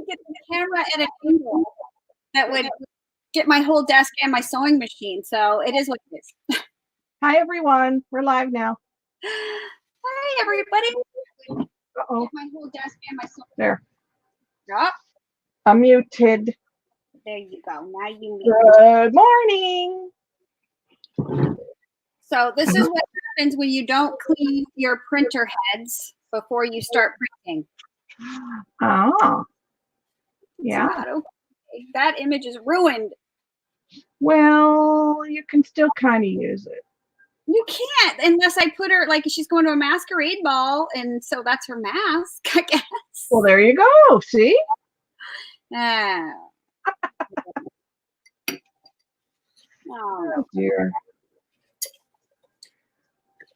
get the camera at an angle that would get my whole desk and my sewing machine. So it is what it is. Hi, everyone. We're live now. Hi, everybody. Uh-oh. Get my whole desk and my sewing There. Yep. I'm muted. There you go. Now you mute. Good morning. So this is what happens when you don't clean your printer heads before you start printing. Ah. Yeah. Okay. That image is ruined. Well, you can still kind of use it. You can't unless I put her, like, she's going to a masquerade ball, and so that's her mask, I guess. Well, there you go. See? Oh, dear.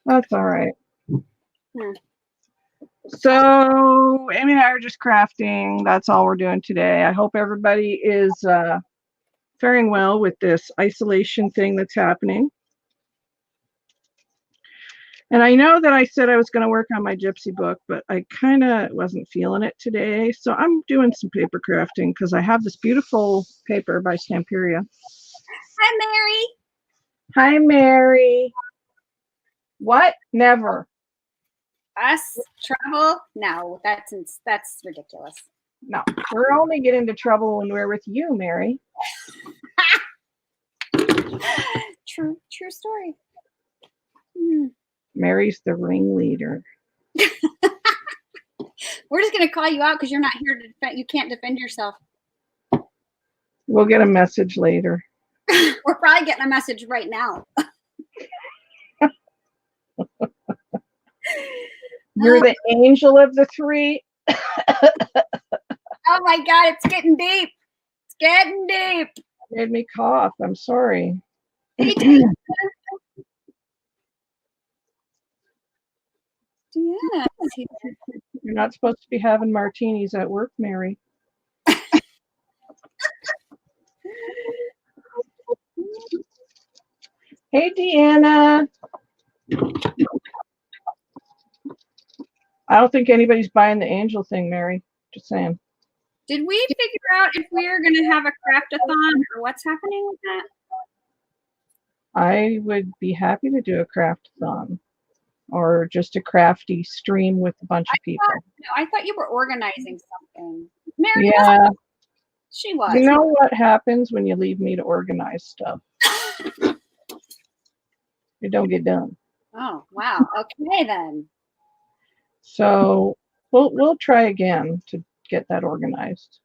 That's all right. So Amy and I are just crafting. That's all we're doing today. I hope everybody is faring well with this isolation thing that's happening. And I know that I said I was going to work on my gypsy book, but I kind of wasn't feeling it today. So I'm doing some paper crafting because I have this beautiful paper by Stamperia. Hi, Mary. Hi, Mary. What? Never. Us trouble? No, that's ridiculous. No, we're only get into trouble when we're with you, Mary. True story. Mary's the ringleader. We're just gonna call you out because you're not here to defend. You can't defend yourself. We'll get a message later. We're probably getting a message right now. You're the angel of the three. Oh my God, it's getting deep. It's getting deep. Made me cough. I'm sorry. Yeah. You're not supposed to be having martinis at work, Mary. Hey, Deanna. I don't think anybody's buying the angel thing, Mary. Just saying. Did we figure out if we're going to have a craftathon or what's happening with that? I would be happy to do a craftathon or just a crafty stream with a bunch of people. I thought you were organizing something. Mary, yeah. She was. You know what happens when you leave me to organize stuff? It don't get done. Oh, wow. Okay, then. So we'll try again to get that organized.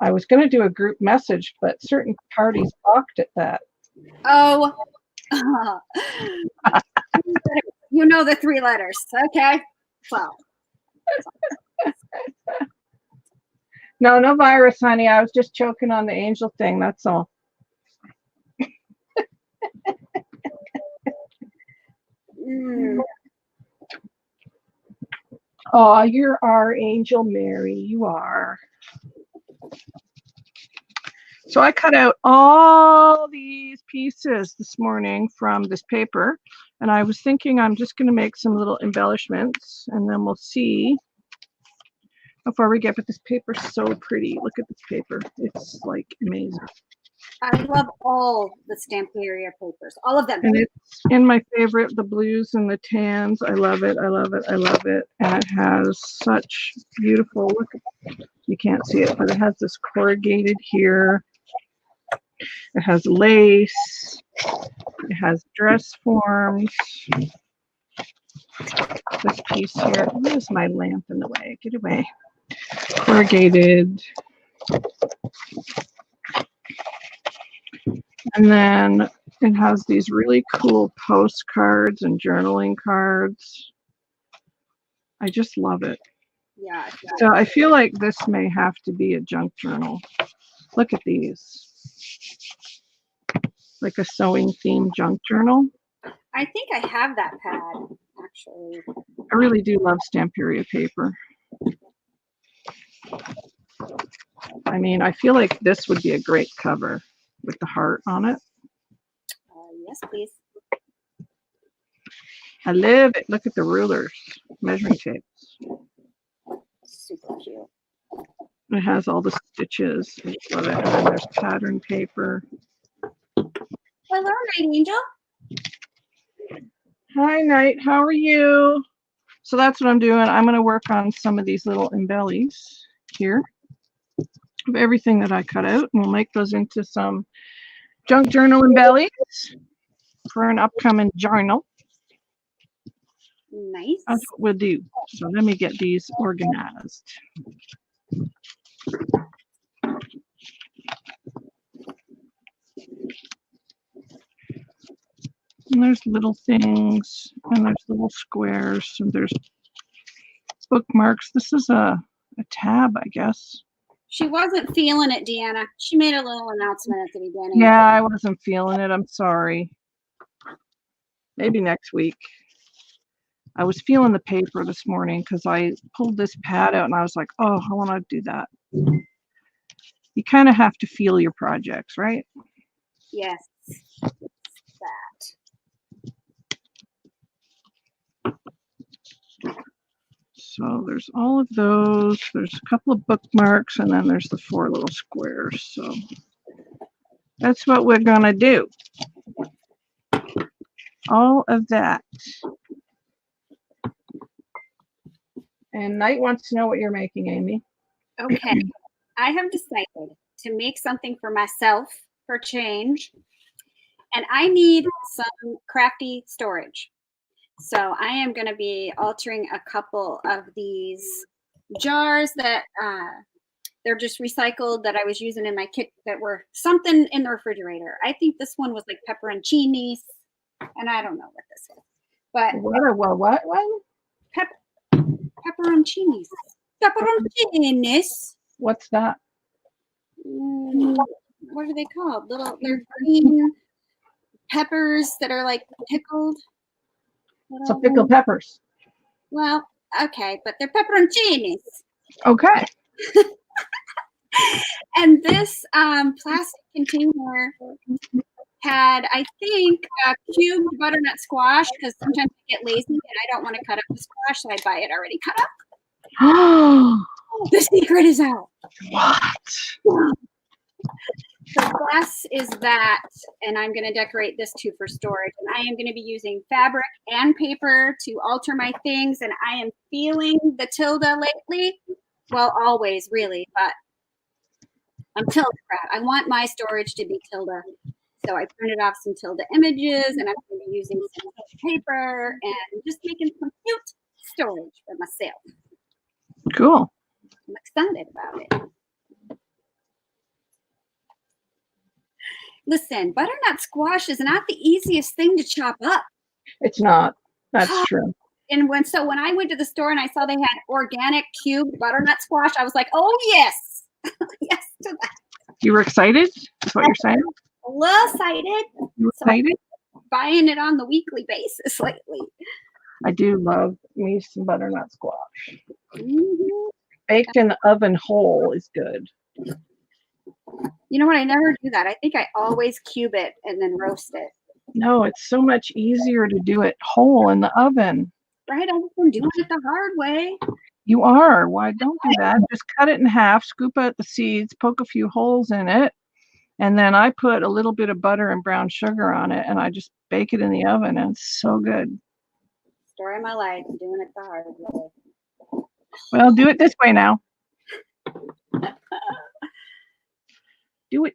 I was going to do a group message, but certain parties balked at that. Oh. You know the 3 letters, okay? So. No virus, honey. I was just choking on the angel thing. That's all. Oh, you're our angel, Mary. You are. So I cut out all these pieces this morning from this paper, and I was thinking I'm just going to make some little embellishments, and then we'll see how far we get. But this paper's so pretty. Look at this paper. It's like amazing. I love all the Stamperia papers, all of them. And it's in my favorite, the blues and the tans. I love it. I love it. I love it. And it has such beautiful, look, you can't see it, but it has this corrugated here. It has lace. It has dress forms. This piece here. Where's my lamp in the way? Get away. Corrugated. And then it has these really cool postcards and journaling cards. I just love it. Yeah. So I feel like this may have to be a junk journal. Look at these. Like a sewing themed junk journal. I think I have that pad, actually. I really do love Stamperia paper. I mean, I feel like this would be a great cover with the heart on it. Yes, please. I love it. Look at the rulers, measuring tapes. Super cute. It has all the stitches. I love it. And then there's pattern paper. Hello, Night Angel. Hi, Night. How are you? So that's what I'm doing. I'm going to work on some of these little embellies here of everything that I cut out. And we'll make those into some junk journal embellies for an upcoming journal. Nice. That's what we'll do. So let me get these organized. And there's little things, and there's little squares, and there's bookmarks. This is a tab, I guess. She wasn't feeling it, Deanna. She made a little announcement at the beginning. Yeah, I wasn't feeling it. I'm sorry. Maybe next week. I was feeling the paper this morning because I pulled this pad out and I was like, oh, I want to do that. You kind of have to feel your projects, right? Yes. That. So there's all of those. There's a couple of bookmarks, and then there's the 4 little squares. So that's what we're going to do. All of that. And Knight wants to know what you're making, Amy. Okay. I have decided to make something for myself for change. And I need some Crafty storage. So I am going to be altering a couple of these jars that they're just recycled that I was using in my kit that were something in the refrigerator. I think this one was like pepperoncinis, and I don't know what this is. But what one? Pepperoncinis. Pepperoncinis. What's that? What are they called? They're green peppers that are like pickled. So pickled peppers. Well, okay, but they're pepperoncinis. Okay. And this plastic container had, I think, cubed butternut squash because sometimes I get lazy and I don't want to cut up the squash, so I buy it already cut up. The secret is out. What? The glass is that, and I'm going to decorate this too for storage. And I am going to be using fabric and paper to alter my things. And I am feeling the Tilda lately. Well, always, really, but I'm Tilda crap. I want my storage to be Tilda. So I printed off some Tilda images, and I'm going to be using some paper and just making some cute storage for myself. Cool. I'm excited about it. Listen, butternut squash is not the easiest thing to chop up. It's not. That's true. And when I went to the store and I saw they had organic cubed butternut squash, I was like, oh, yes. Yes to that. You were excited? Is what you're saying? A little excited. You excited? So buying it on the weekly basis lately. I do love me some butternut squash. Mm-hmm. Baked in the oven whole is good. You know what? I never do that. I think I always cube it and then roast it. No, it's so much easier to do it whole in the oven. Right? I've been doing it the hard way. You are. Why don't do that? Just cut it in half, scoop out the seeds, poke a few holes in it, and then I put a little bit of butter and brown sugar on it, and I just bake it in the oven, and it's so good. Story of my life, doing it the hard way. Well, do it this way now. Do it.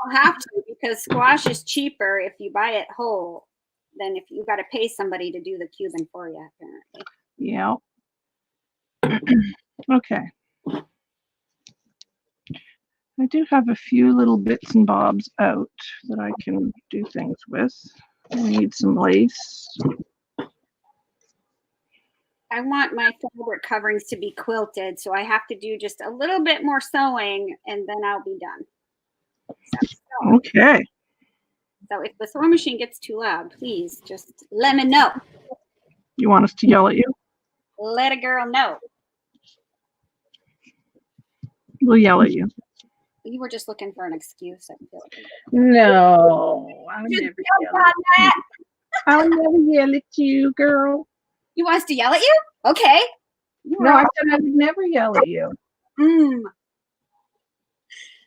I'll have to, because squash is cheaper if you buy it whole than if you got to pay somebody to do the cubing for you, apparently. Yeah. Okay. I do have a few little bits and bobs out that I can do things with. I need some lace. I want my fabric coverings to be quilted, so I have to do just a little bit more sewing, and then I'll be done. Okay. So if the sewing machine gets too loud, please just let me know. You want us to yell at you? Let a girl know. We'll yell at you. You were just looking for an excuse. I feel like. No, I'll never yell at you, girl. You want us to yell at you? Okay. No, I said I would never yell at you.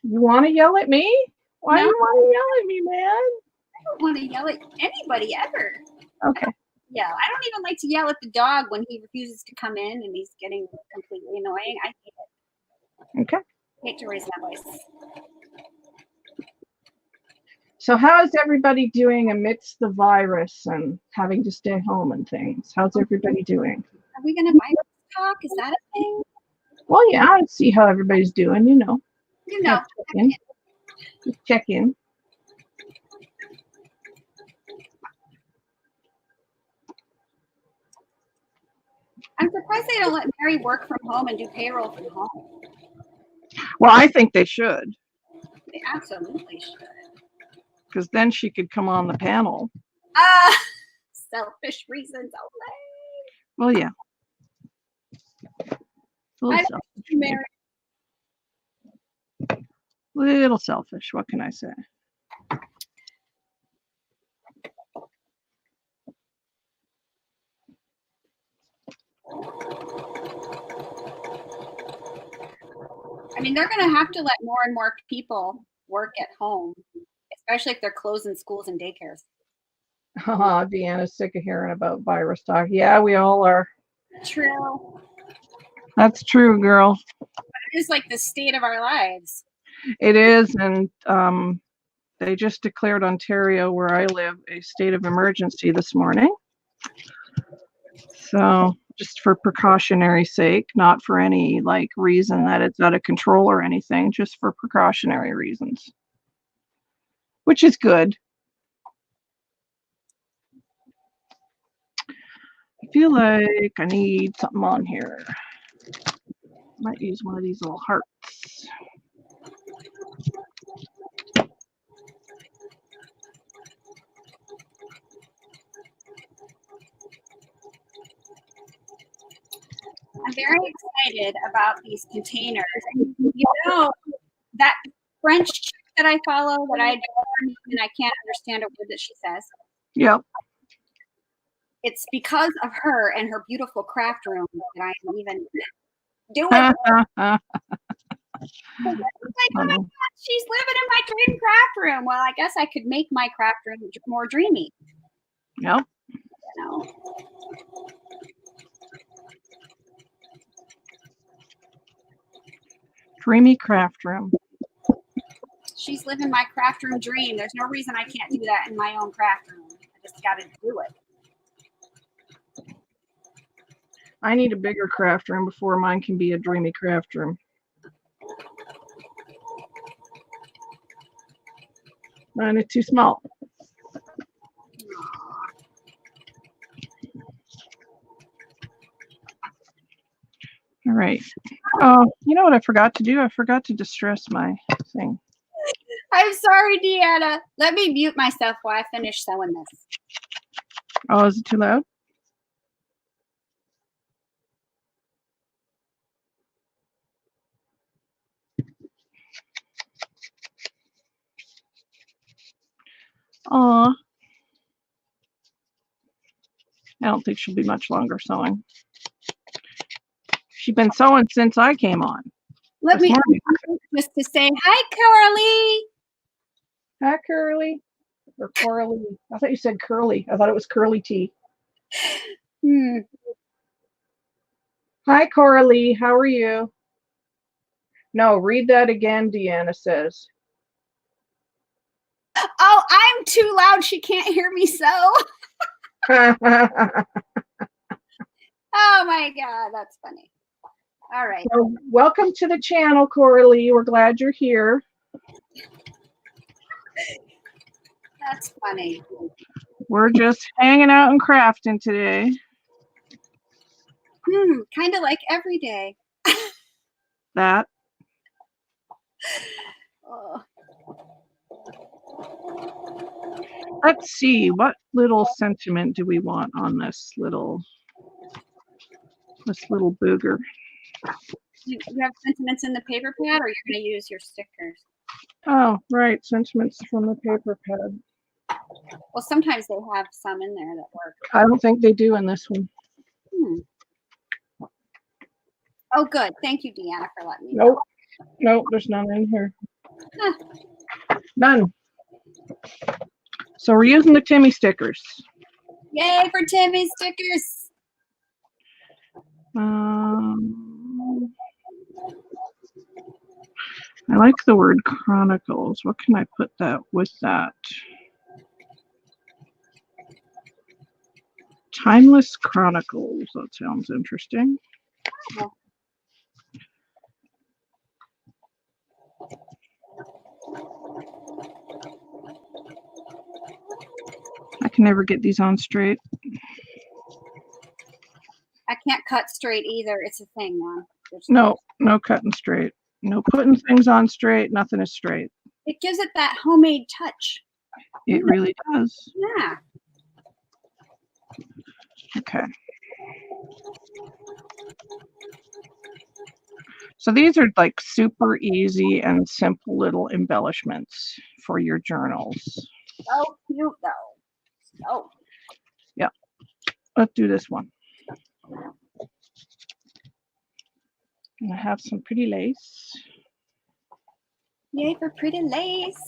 You want to yell at me? Why do No. you want to yell at me, man? I don't want to yell at anybody ever. Okay. Yeah, I don't even like to yell at the dog when he refuses to come in and he's getting completely annoying. I hate it. Okay. I hate to raise my voice. So how is everybody doing amidst the virus and having to stay home and things? How's everybody doing? Are we going to virus talk? Is that a thing? Well, yeah, I'd see how everybody's doing, you know. You know. Check in. Just check in. I'm surprised they don't let Mary work from home and do payroll from home. Well, I think they should. They absolutely should. Because then she could come on the panel. Selfish reasons only. Well, yeah. Little selfish. What can I say? I mean, they're going to have to let more and more people work at home, especially if they're closing schools and daycares. Deanna's sick of hearing about virus talk. Yeah, we all are. True. That's true, girl. It is like the state of our lives. It is, and they just declared Ontario, where I live, a state of emergency this morning. So just for precautionary sake, not for any like reason that it's out of control or anything, just for precautionary reasons, which is good. I feel like I need something on here. Might use one of these little hearts. I'm very excited about these containers. You know, that French chick that I follow that I and I can't understand a word that she says. Yep. It's because of her and her beautiful craft room that I'm even doing. Like, oh my God, she's living in my dream craft room. Well, I guess I could make my craft room more dreamy. Yep. You know. Dreamy craft room. She's living my craft room dream. There's no reason I can't do that in my own craft room. I just got to do it. I need a bigger craft room before mine can be a dreamy craft room. Mine is too small. All right. Oh, you know what I forgot to do? I forgot to distress my thing. I'm sorry, Deanna. Let me mute myself while I finish sewing this. Oh, is it too loud? Aw. I don't think she'll be much longer sewing. She's been sewing since I came on. Let me just to say hi, Curly. Hi, Curly. Or Corley. I thought you said Curly. I thought it was Curly T. Hi, Coralie. How are you? No, read that again, Deanna says. Oh, I'm too loud. She can't hear me sew. Oh, my God. That's funny. All right. So, welcome to the channel, Coralie. We're glad you're here. That's funny. We're just hanging out and crafting today. Kind of like every day. That. Oh. Let's see, what little sentiment do we want on this little booger? You have sentiments in the paper pad, or you're going to use your stickers? Oh, right, sentiments from the paper pad. Well, sometimes they have some in there that work. I don't think they do in this one. Oh, good. Thank you, Deanna, for letting me know. Nope, there's none in here. None. So we're using the Timmy stickers. Yay for Timmy stickers. I like the word chronicles. What can I put that with that? Timeless chronicles. That sounds interesting. Oh. I can never get these on straight. I can't cut straight either. It's a thing, man. No cutting straight. No putting things on straight. Nothing is straight. It gives it that homemade touch. It really does. Yeah. Okay. So these are like super easy and simple little embellishments for your journals. So cute though. So. Yeah. Let's do this one. And I have some pretty lace. Yay for pretty lace.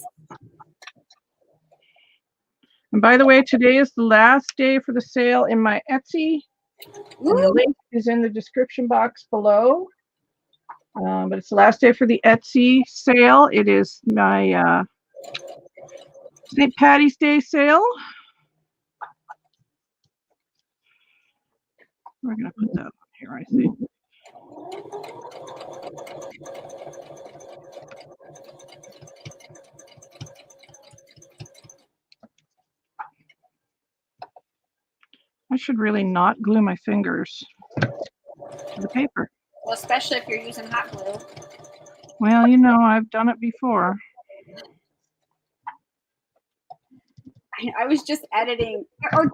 And by the way, today is the last day for the sale in my Etsy. And the link is in the description box below. But it's the last day for the Etsy sale. It is my St. Patty's Day sale. We're going to put that on here, I think. I should really not glue my fingers to the paper. Well, especially if you're using hot glue. Well, you know, I've done it before. I was just editing. Or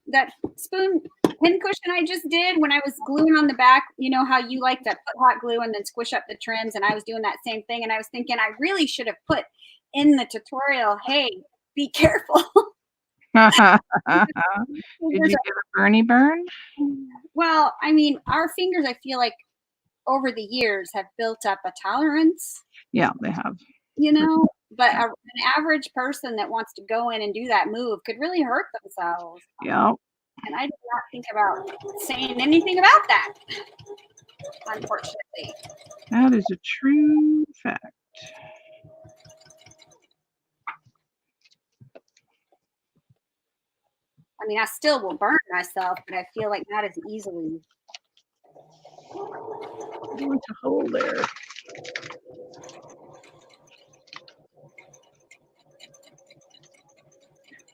that spoon pin cushion I just did when I was gluing on the back. You know how you like to put hot glue and then squish up the trims, and I was doing that same thing. And I was thinking I really should have put in the tutorial, hey, be careful. Did you get a Bernie burn? Well, I mean, our fingers, I feel like over the years have built up a tolerance. Yeah, they have. You know, but an average person that wants to go in and do that move could really hurt themselves. Yeah. And I did not think about saying anything about that, unfortunately. That is a true fact. I mean, I still will burn myself, but I feel like not as easily. I want to hold there.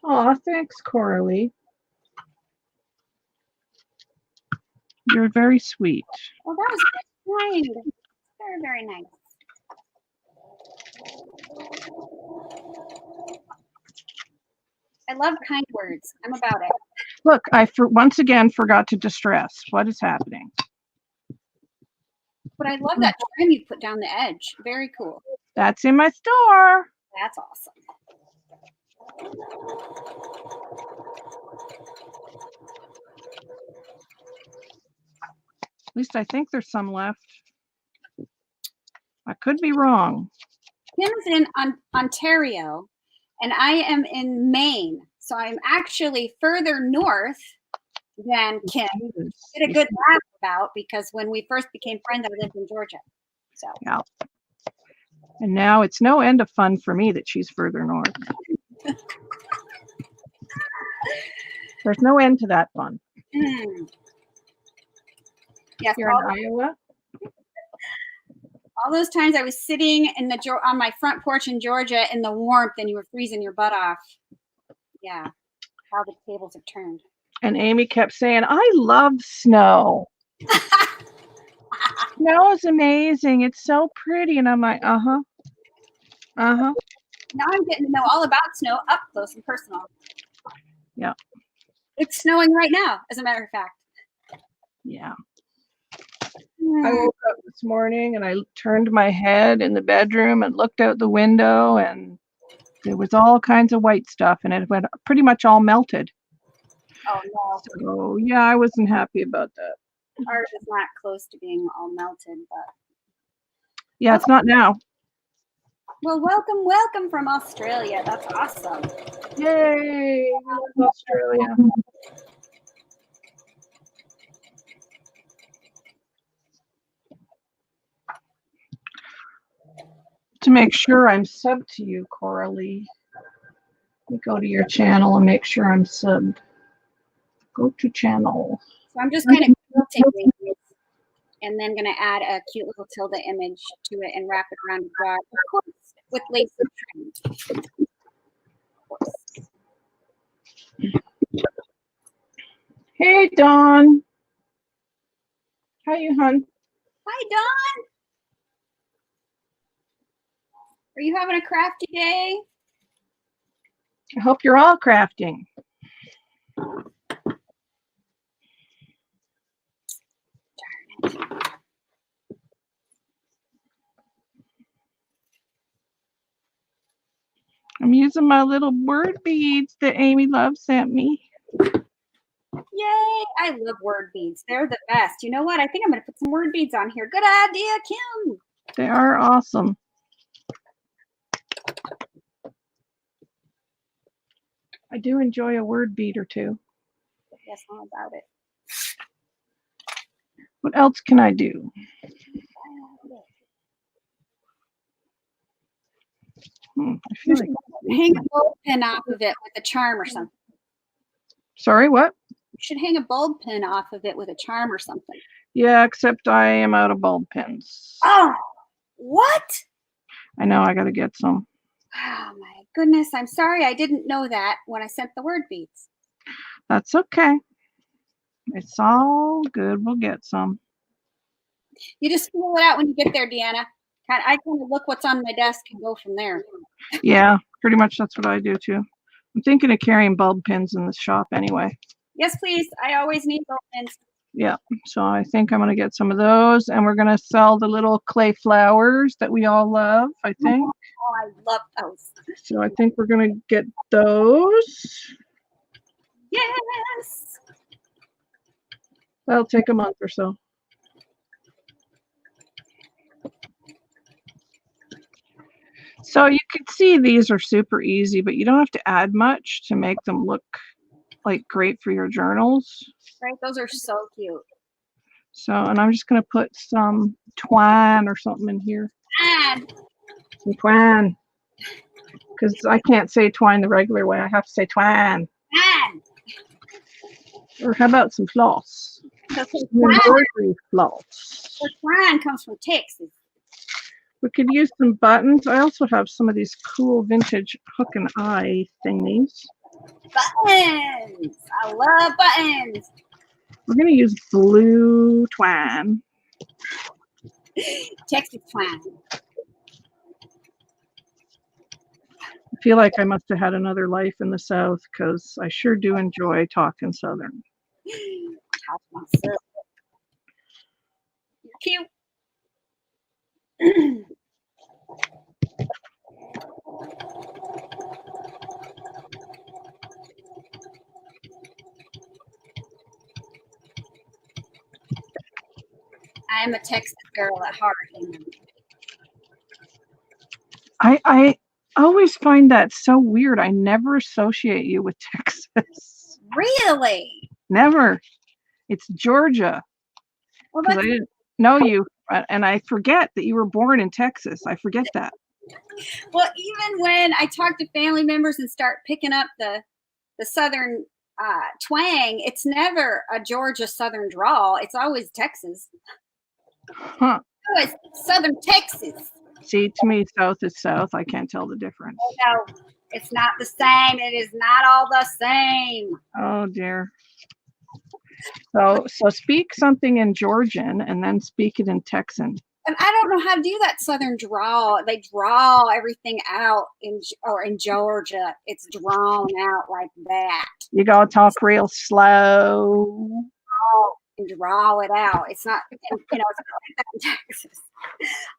Aw, thanks, Coralie. You're very sweet. Well, that was very kind. Very, very nice. I love kind words. I'm about it. Look, I once again forgot to distress. What is happening? But I love that trim you put down the edge. Very cool. That's in my store. That's awesome. At least I think there's some left. I could be wrong. Kim's in Ontario, and I am in Maine. So I'm actually further north than Kim. Did a good laugh about because when we first became friends, I lived in Georgia. So yeah. And now it's no end of fun for me that she's further north. There's no end to that fun. Yes, you're in Iowa. All those times I was sitting in on my front porch in Georgia in the warmth, and you were freezing your butt off. Yeah, how the tables have turned. And Amy kept saying, "I love snow. Snow is amazing. It's so pretty." And I'm like, Now I'm getting to know all about snow up close and personal. Yeah. It's snowing right now, as a matter of fact. Yeah. I woke up this morning and I turned my head in the bedroom and looked out the window, and there was all kinds of white stuff, and it went pretty much all melted. Oh no. So yeah, I wasn't happy about that. Ours is not close to being all melted, but yeah, it's not now. Well, welcome from Australia. That's awesome. Yay! We love Australia. To make sure I'm subbed to you, Coralie, let me go to your channel and make sure I'm subbed. Go to channel. So I'm just kind of quilting these and then going to add a cute little tilde image to it and wrap it around the jar, of course, with lace and trim. Hey, Dawn. How you, hun? Hi, Dawn. Are you having a crafty day? I hope you're all crafting. I'm using my little word beads that Amy Love sent me. Yay! I love word beads. They're the best. You know what? I think I'm going to put some word beads on here. Good idea, Kim. They are awesome. I do enjoy a word bead or two. Yes, all about it. What else can I do? I feel like hang a bulb pin off of it with a charm or something. Sorry, what? You should hang a bulb pin off of it with a charm or something. Yeah, except I am out of bulb pins. Oh, what? I know, I gotta get some. Oh my goodness, I'm sorry I didn't know that when I sent the word beads. That's okay. It's all good. We'll get some. You just feel it out when you get there, Deanna. I kind of look what's on my desk and go from there. Yeah, pretty much that's what I do too. I'm thinking of carrying bulb pins in the shop anyway. Yes, please. I always need bulb pins. Yeah, so I think I'm going to get some of those, and we're going to sell the little clay flowers that we all love, I think. Oh, I love those. So I think we're going to get those. Yes. That'll take a month or so. So you can see these are super easy, but you don't have to add much to make them look like great for your journals. Right, those are so cute. So, and I'm just going to put some twine or something in here. Some twine. Because I can't say twine the regular way. I have to say twine. Or how about some floss? Embroidery floss. The twine comes from Texas. We could use some buttons. I also have some of these cool vintage hook and eye thingies. Buttons! I love buttons. We're going to use blue twine. Texas twine. I feel like I must have had another life in the South because I sure do enjoy talking Southern. You're cute. I am a Texas girl at heart. I always find that so weird. I never associate you with Texas. Really? Never. It's Georgia. Well, I didn't know you, and I forget that you were born in Texas. I forget that. Well, even when I talk to family members and start picking up the Southern twang, it's never a Georgia Southern drawl. It's always Texas. Huh. Always Southern Texas. See, to me, South is South. I can't tell the difference. No, it's not the same. It is not all the same. Oh, dear. So speak something in Georgian and then speak it in Texan. And I don't know how to do that Southern drawl. They draw everything out in Georgia. It's drawn out like that. You gotta talk real slow. And draw it out. It's not, it's not like that in Texas.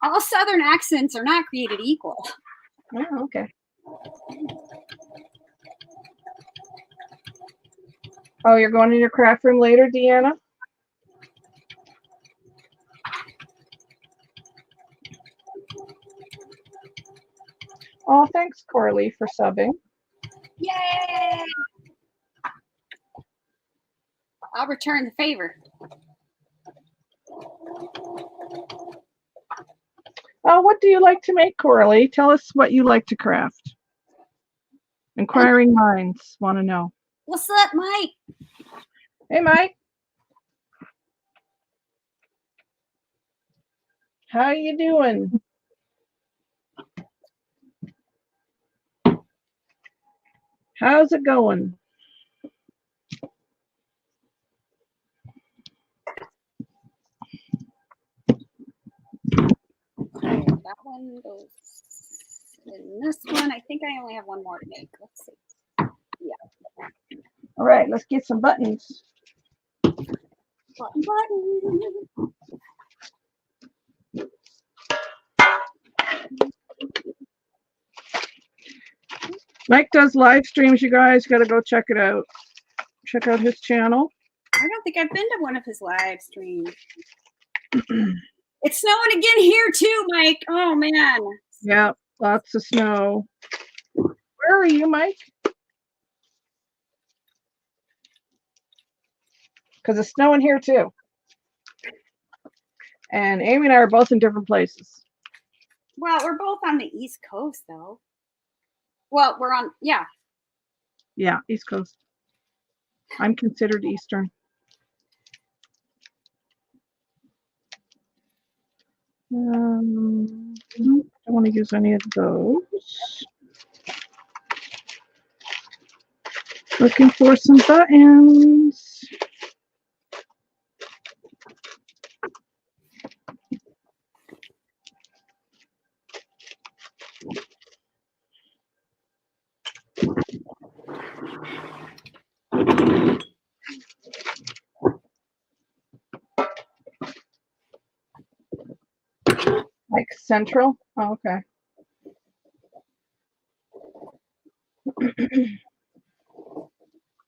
All Southern accents are not created equal. Oh, okay. Oh, you're going to your craft room later, Deanna? Oh, thanks, Coralie, for subbing. Yay! I'll return the favor. Oh, what do you like to make, Coralie? Tell us what you like to craft. Inquiring minds want to know. What's up, Mike? Hey, Mike. How you doing? How's it going? Okay, that one goes in this one. I think I only have one more to make. Let's see. Yeah. All right, let's get some buttons. Button, button. Mike does live streams, you guys. Got to go check it out. Check out his channel. I don't think I've been to one of his live streams. It's snowing again here too, Mike. Oh, man. Yeah, lots of snow. Where are you, Mike? Because it's snowing here too. And Amy and I are both in different places. Well, we're both on the East Coast, though. Well, we're on, yeah. Yeah, East Coast. I'm considered Eastern. I don't want to use any of those. Looking for some buttons. Like central? Oh, okay.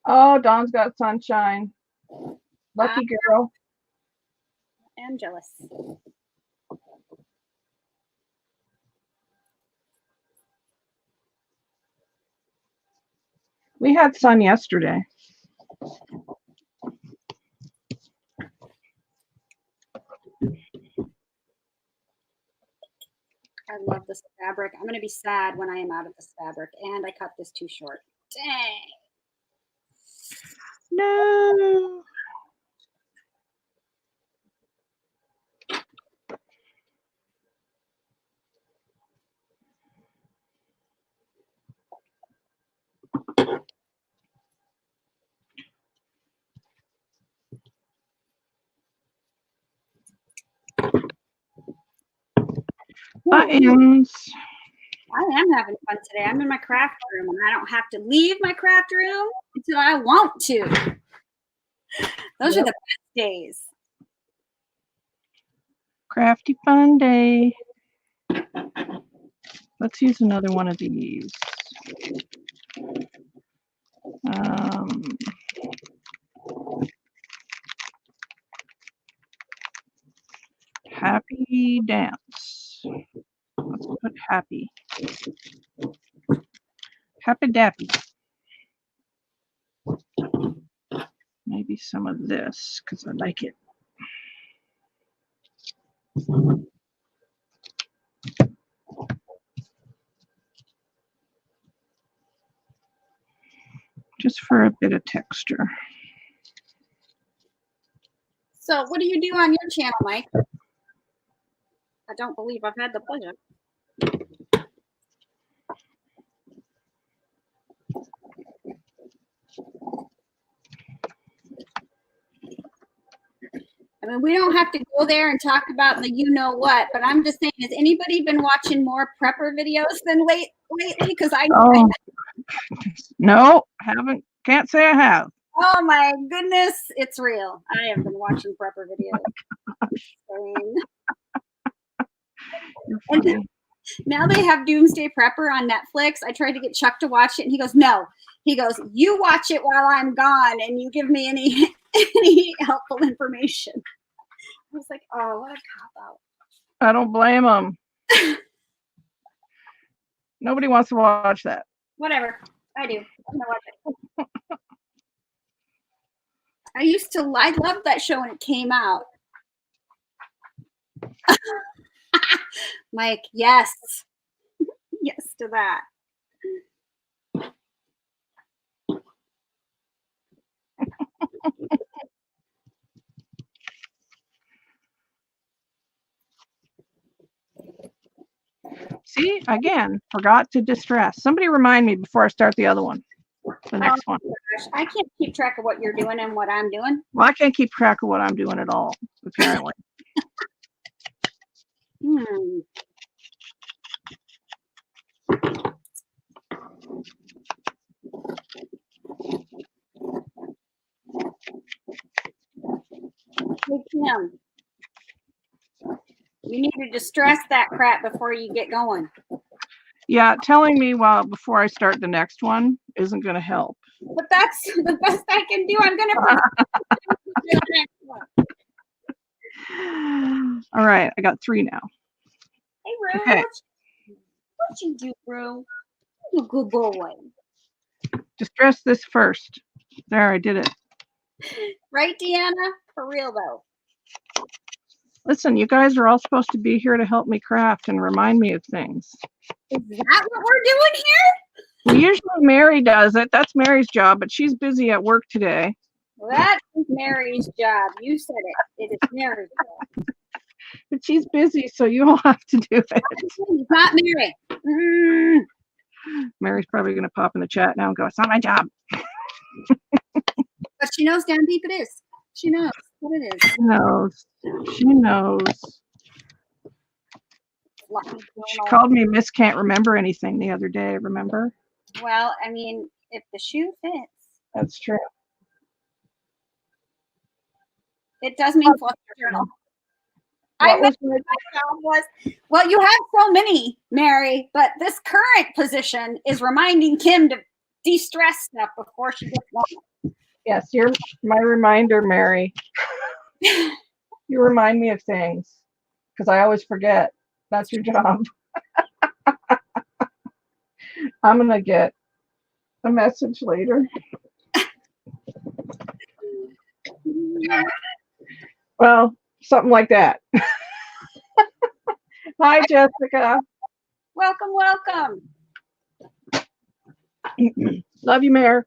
Oh, Dawn's got sunshine. Lucky girl. I'm jealous. We had sun yesterday. I love this fabric. I'm going to be sad when I am out of this fabric. And I cut this too short. Dang. No. Buttons. I am having fun today. I'm in my craft room and I don't have to leave my craft room until I want to. Those are the best days. Crafty fun day. Let's use another one of these. Happy dance. Let's put happy. Happy dappy. Maybe some of this because I like it. Just for a bit of texture. So what do you do on your channel, Mike? I don't believe I've had the pleasure. I mean, we don't have to go there and talk about the you know what, but I'm just saying, has anybody been watching more prepper videos than lately? Because No, haven't. Can't say I have. Oh my goodness, it's real. I have been watching prepper videos. And now they have Doomsday Prepper on Netflix. I tried to get Chuck to watch it, and he goes, "No." He goes, "You watch it while I'm gone, and you give me any helpful information." I was like, "Oh, what a cop out." I don't blame them. Nobody wants to watch that. Whatever. I do. I'm gonna watch it. I loved that show when it came out. Mike, yes. Yes to that. See, again, forgot to distress. Somebody remind me before I start the other one. The next one. Gosh, I can't keep track of what you're doing and what I'm doing. Well, I can't keep track of what I'm doing at all, apparently. Hey, Kim, you need to distress that crap before you get going. Yeah, telling me before I start the next one isn't going to help. But that's the best I can do. I'm going to. All right, I got 3 now. Hey, Rue. Okay. What you do, Rue? You good boy. Distress this first. There, I did it. Right, Deanna? For real, though. Listen, you guys are all supposed to be here to help me craft and remind me of things. Is that what we're doing here? Usually Mary does it. That's Mary's job, but she's busy at work today. Well, that is Mary's job. You said it. It is Mary's job. But she's busy, so you all have to do it. It's not Mary. Mary's probably going to pop in the chat now and go, it's not my job. But she knows down deep it is. She knows what it is. She knows. She knows. She called me Miss Can't Remember Anything the other day, remember? Well, I mean, if the shoe fits. That's true. It does mean fluffy journal. I meant my job was, well, you have so many, Mary, but this current position is reminding Kim to de-stress stuff before she gets going. Yes, you're my reminder, Mary. You remind me of things because I always forget. That's your job. I'm going to get a message later. Well, something like that. Hi, Jessica. Welcome, welcome. Love you, Mayor.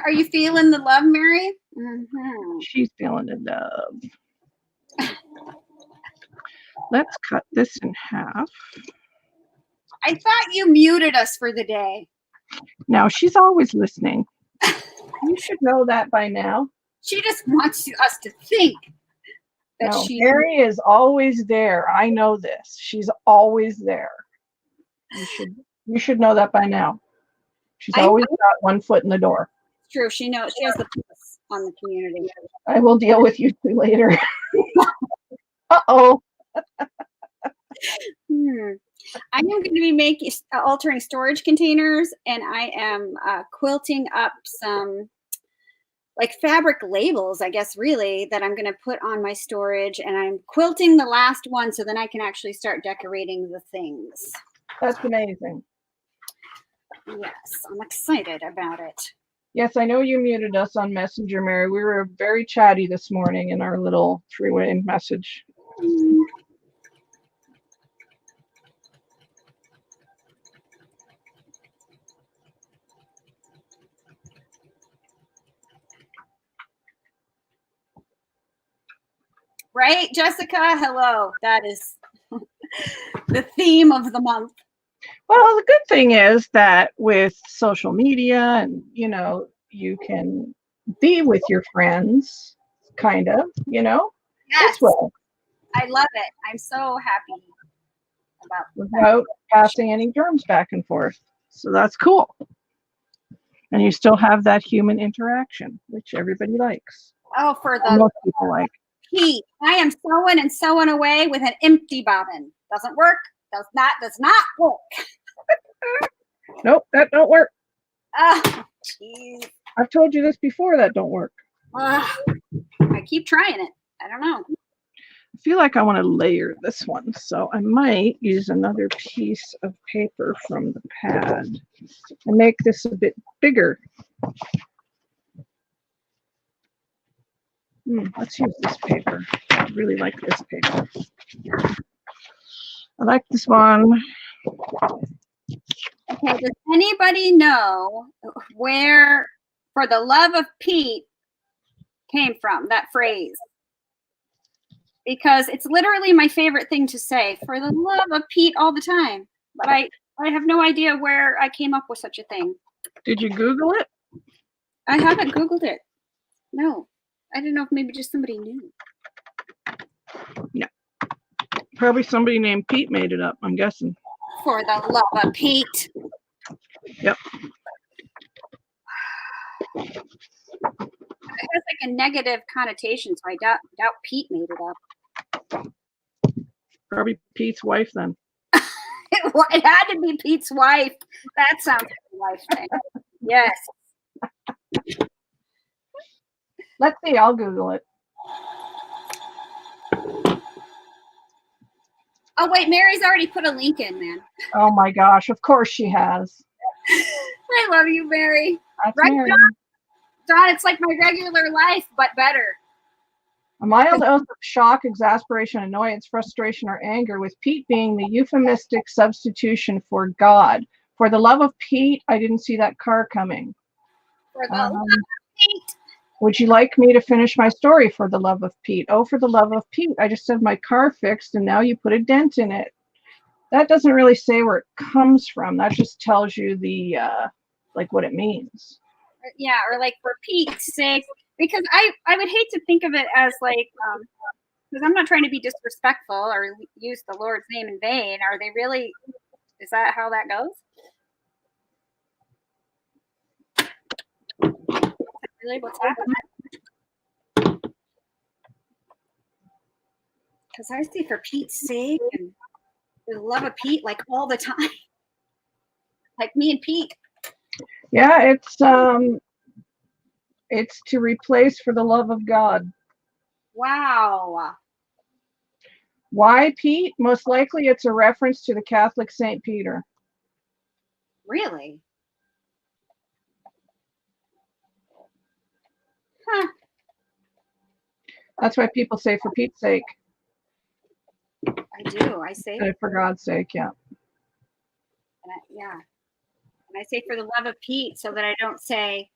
Are you feeling the love, Mary? Mm-hmm. She's feeling the love. Let's cut this in half. I thought you muted us for the day. Now, she's always listening. You should know that by now. She just wants us to think that Mary is always there. I know this. She's always there. You should know that by now. She's always got one foot in the door. It's true. She knows. She has the pulse on the community. I will deal with you two later. Uh-oh. I am going to be altering storage containers, and I am quilting up some like fabric labels, I guess, really, that I'm going to put on my storage, and I'm quilting the last one so then I can actually start decorating the things. That's amazing. Yes, I'm excited about it. Yes, I know you muted us on Messenger, Mary. We were very chatty this morning in our little 3-way message. Right, Jessica? Hello. That is the theme of the month. Well, the good thing is that with social media and, you can be with your friends, kind of, Yes. this way. I love it. I'm so happy about without passing any germs back and forth. So that's cool. And you still have that human interaction, which everybody likes. Oh, for the most people like. Heat. I am sewing and sewing away with an empty bobbin. Doesn't work. Does not work. Nope, that don't work. Oh, jeez. I've told you this before, that don't work. I keep trying it. I don't know. feel like I want to layer this one, so I might use another piece of paper from the pad and make this a bit bigger. Let's use this paper. I really like this paper. I like this one. Okay, does anybody know where "for the love of Pete" came from, that phrase? Because it's literally my favorite thing to say, "for the love of Pete," all the time. But I have no idea where I came up with such a thing. Did you Google it? I haven't Googled it. No. I didn't know if maybe just somebody knew. No. Probably somebody named Pete made it up, I'm guessing. For the love of Pete. Yep. It has like a negative connotation, so I doubt Pete made it up. Probably Pete's wife then. It had to be Pete's wife. That sounds like a wife thing. Yes. Let's see, I'll Google it. Oh, wait, Mary's already put a link in, man. Oh my gosh, of course she has. I love you, Mary. That's Right, Mary. Don, it's like my regular life, but better. A mild dose of shock, exasperation, annoyance, frustration, or anger, with Pete being the euphemistic substitution for God. For the love of Pete, I didn't see that car coming. For the love of Pete. Would you like me to finish my story? For the love of Pete. Oh, for the love of Pete. I just had my car fixed and now you put a dent in it. That doesn't really say where it comes from. That just tells you the, like what it means. Yeah, or like for Pete's sake. Because I would hate to think of it as like, because I'm not trying to be disrespectful or use the Lord's name in vain. Are they really, is that how that goes? Really what's happening? Because I see for Pete's sake and for the love of Pete like all the time. Like me and Pete. Yeah, it's to replace for the love of God. Wow. Why Pete? Most likely it's a reference to the Catholic Saint Peter. Really? Huh. That's why people say for Pete's sake. I do. I say For God's sake, yeah. Yeah. And I say for the love of Pete so that I don't say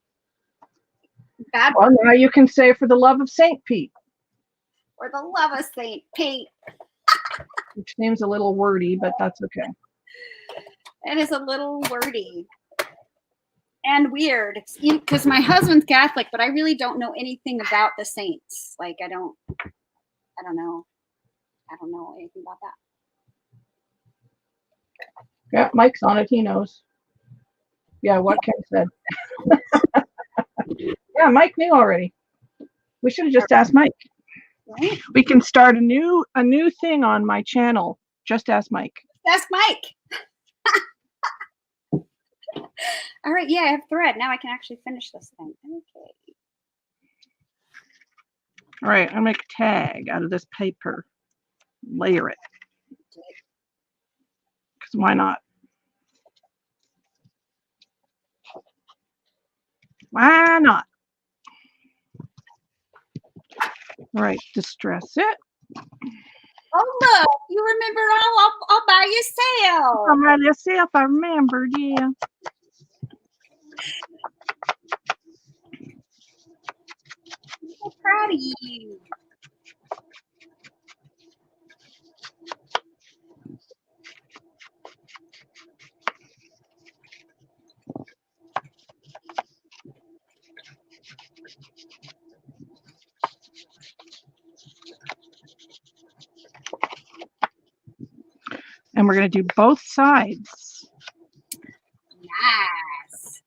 bad. Well, now you can say for the love of Saint Pete. For the love of Saint Pete. Which seems a little wordy, but that's okay. It is a little wordy. And weird. Because my husband's Catholic, but I really don't know anything about the saints. Like I don't know. I don't know anything about that. Yeah, Mike's on it. He knows. Yeah, what Ken said. Yeah, Mike knew already. We should have just asked Mike. Right? We can start a new thing on my channel. Just ask Mike. Ask Mike. All right. Yeah, I have thread. Now I can actually finish this thing. Okay. All right, I'll make a tag out of this paper. Layer it. Because why not? Why not? All right, distress it. Oh, look. You remember all by yourself. All by yourself, I remembered, yeah. I'm so proud of you. And we're going to do both sides. Nice.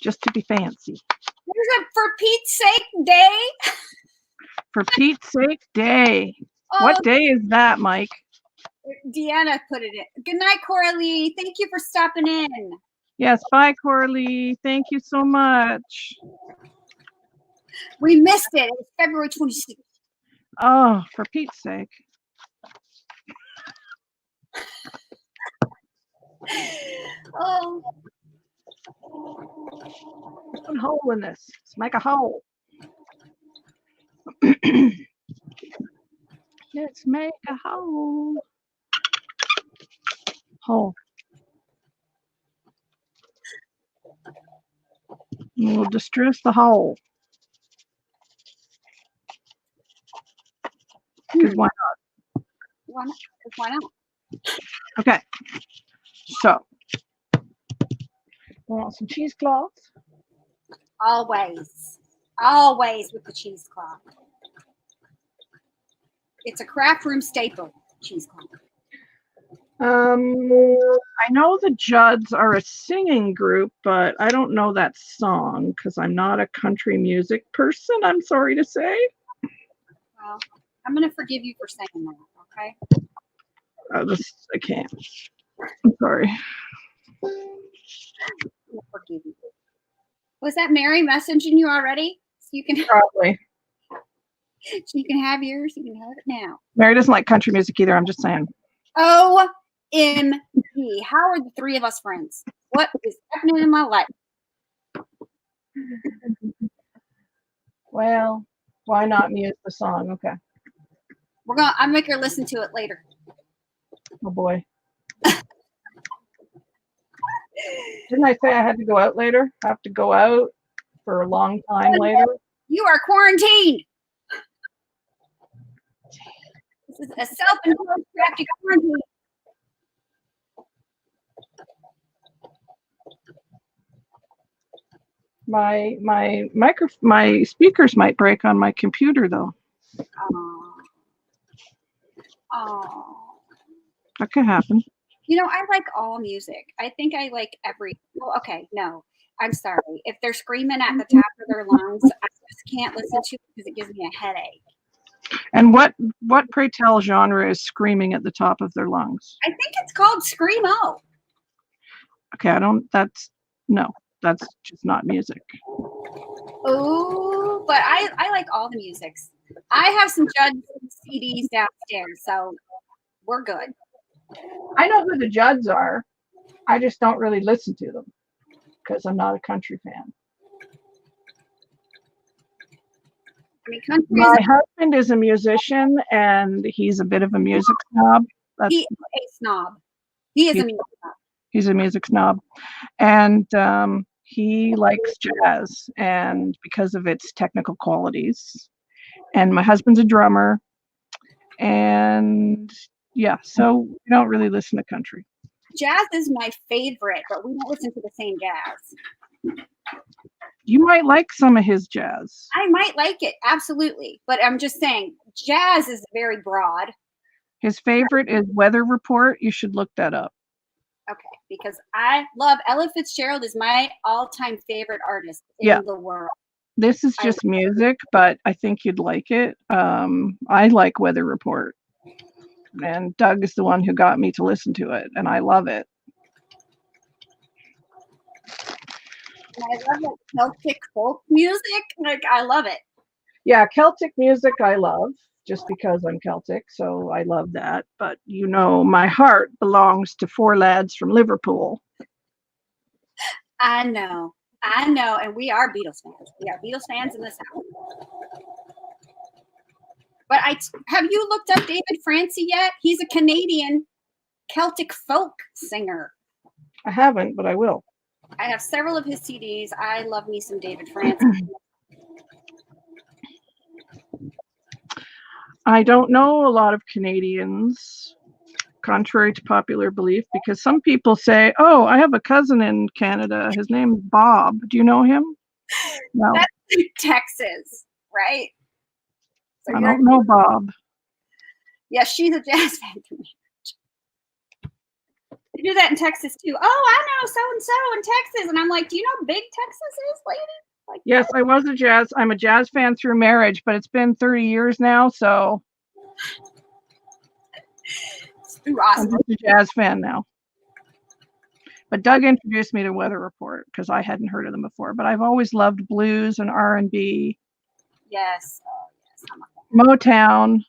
Just to be fancy. There's a for Pete's sake day. For Pete's sake day. Oh, What day is that, Mike? Deanna put it in. Good night, Coralie. Thank you for stopping in. Yes, bye, Coralie. Thank you so much. We missed it. It was February 26th. Oh, for Pete's sake. Oh, Put a hole in this. Let's make a hole. Let's make a hole. Hole. And we'll distress the hole. Because why not? why not? 'Cause why not? Okay. So, want some cheesecloths? Always with the cheesecloth. It's a craft room staple, cheesecloth. I know the Judds are a singing group, but I don't know that song because I'm not a country music person, I'm sorry to say. Well, I'm going to forgive you for saying that, okay? I can't. I'm sorry. I'll forgive you. Was that Mary messaging you already? So you can Probably. so you can have yours. You can have it now. Mary doesn't like country music either. I'm just saying. OMG. How are the three of us friends? What is happening in my life? Well, why not mute the song? Okay. I'll make her listen to it later. Oh boy. Didn't I say I had to go out later? I have to go out for a long time later. You are quarantined. This is a self-imposed crafty quarantine. My speakers might break on my computer though. Oh. That could happen. You know, I like all music. I think I like well, okay, no. I'm sorry. If they're screaming at the top of their lungs, I just can't listen to it because it gives me a headache. And what pray tell genre is screaming at the top of their lungs? I think it's called screamo. Okay, that's just not music. Oh, but I like all the musics. I have some Judd CDs downstairs, so we're good. I know who the Judds are. I just don't really listen to them because I'm not a country fan. I mean, country My husband is a musician and he's a bit of a music snob. He is a snob. He is a music snob. He's a music snob. And he likes jazz and because of its technical qualities. And my husband's a drummer. And yeah, so we don't really listen to country. Jazz is my favorite, but we don't listen to the same jazz. You might like some of his jazz. I might like it, absolutely. But I'm just saying, jazz is very broad. His favorite is Weather Report. You should look that up. Okay, because I love Ella Fitzgerald is my all-time favorite artist in the world. This is just music, but I think you'd like it. I like Weather Report. And Doug is the one who got me to listen to it, and I love it. And I love like Celtic folk music. Like, I love it. Yeah, Celtic music I love, just because I'm Celtic, so I love that. But, you know, my heart belongs to four lads from Liverpool. I know, and we are Beatles fans. We are Beatles fans in this house. But have you looked up David Francie yet? He's a Canadian Celtic folk singer. I haven't, but I will. I have several of his CDs. I love me some David Francie. I don't know a lot of Canadians, contrary to popular belief, because some people say, oh, I have a cousin in Canada. His name's Bob. Do you know him? No. That's Texas, right? So I don't know Bob. Yeah, she's a jazz fan to me. They do that in Texas too. Oh, I know so-and-so in Texas. And I'm like, do you know how big Texas is, lady? Like, yes, I'm a jazz fan through marriage, but it's been 30 years now, so awesome. I'm just a jazz fan now. But Doug introduced me to Weather Report because I hadn't heard of them before. But I've always loved blues and R&B. Yes. Motown.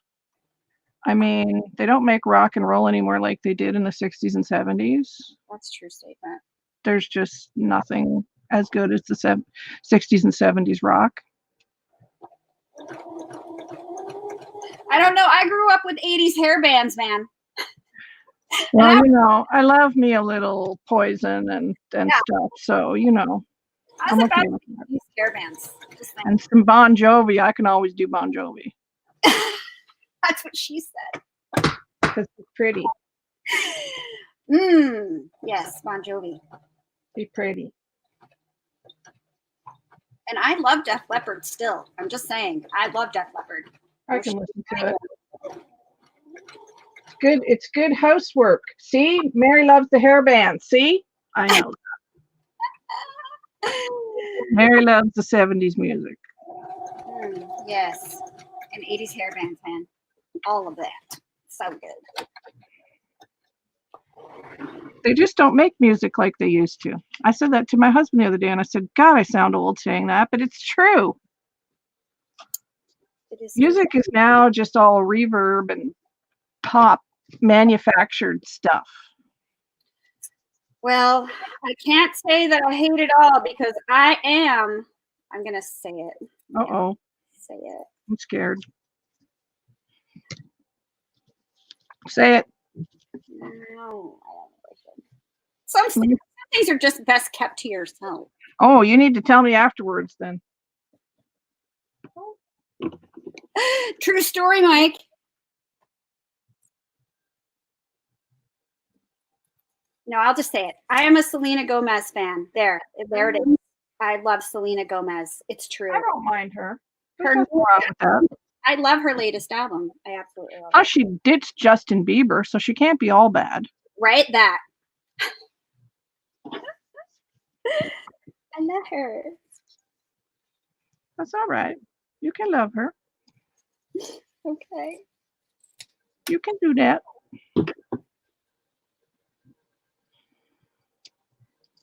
I mean, they don't make rock and roll anymore like they did in the 60s and 70s. That's a true statement. There's just nothing as good as the 60s and 70s rock. I don't know. I grew up with 80s hair bands, man. Well, you know, I love me a little Poison and stuff. So, you know, I was about these hair bands. And some Bon Jovi. I can always do Bon Jovi. That's what she said. Because it's pretty. Yes, Bon Jovi. Be pretty. And I love Def Leppard still. I'm just saying. I love Def Leppard. I can listen to it. Good. It's good housework. See? Mary loves the hair band. See? I know. Mary loves the 70s music. Yes. And 80s hair bands, man. All of that. So good. They just don't make music like they used to. I said that to my husband the other day, and I said, God, I sound old saying that, but it's true. Music is now just all reverb and pop manufactured stuff. Well, I can't say that I hate it all because I'm going to say it. Uh-oh. Say it. I'm scared. Say it. No, I don't know if I should. Some things are just best kept to yourself. Oh, you need to tell me afterwards then. True story, Mike. No, I'll just say it. I am a Selena Gomez fan. There it is. I love Selena Gomez. It's true. I don't mind her. There's nothing wrong with that. I love her latest album. I absolutely love it. Oh, she ditched Justin Bieber, so she can't be all bad. Right? That. I love her. That's all right. You can love her. Okay. You can do that.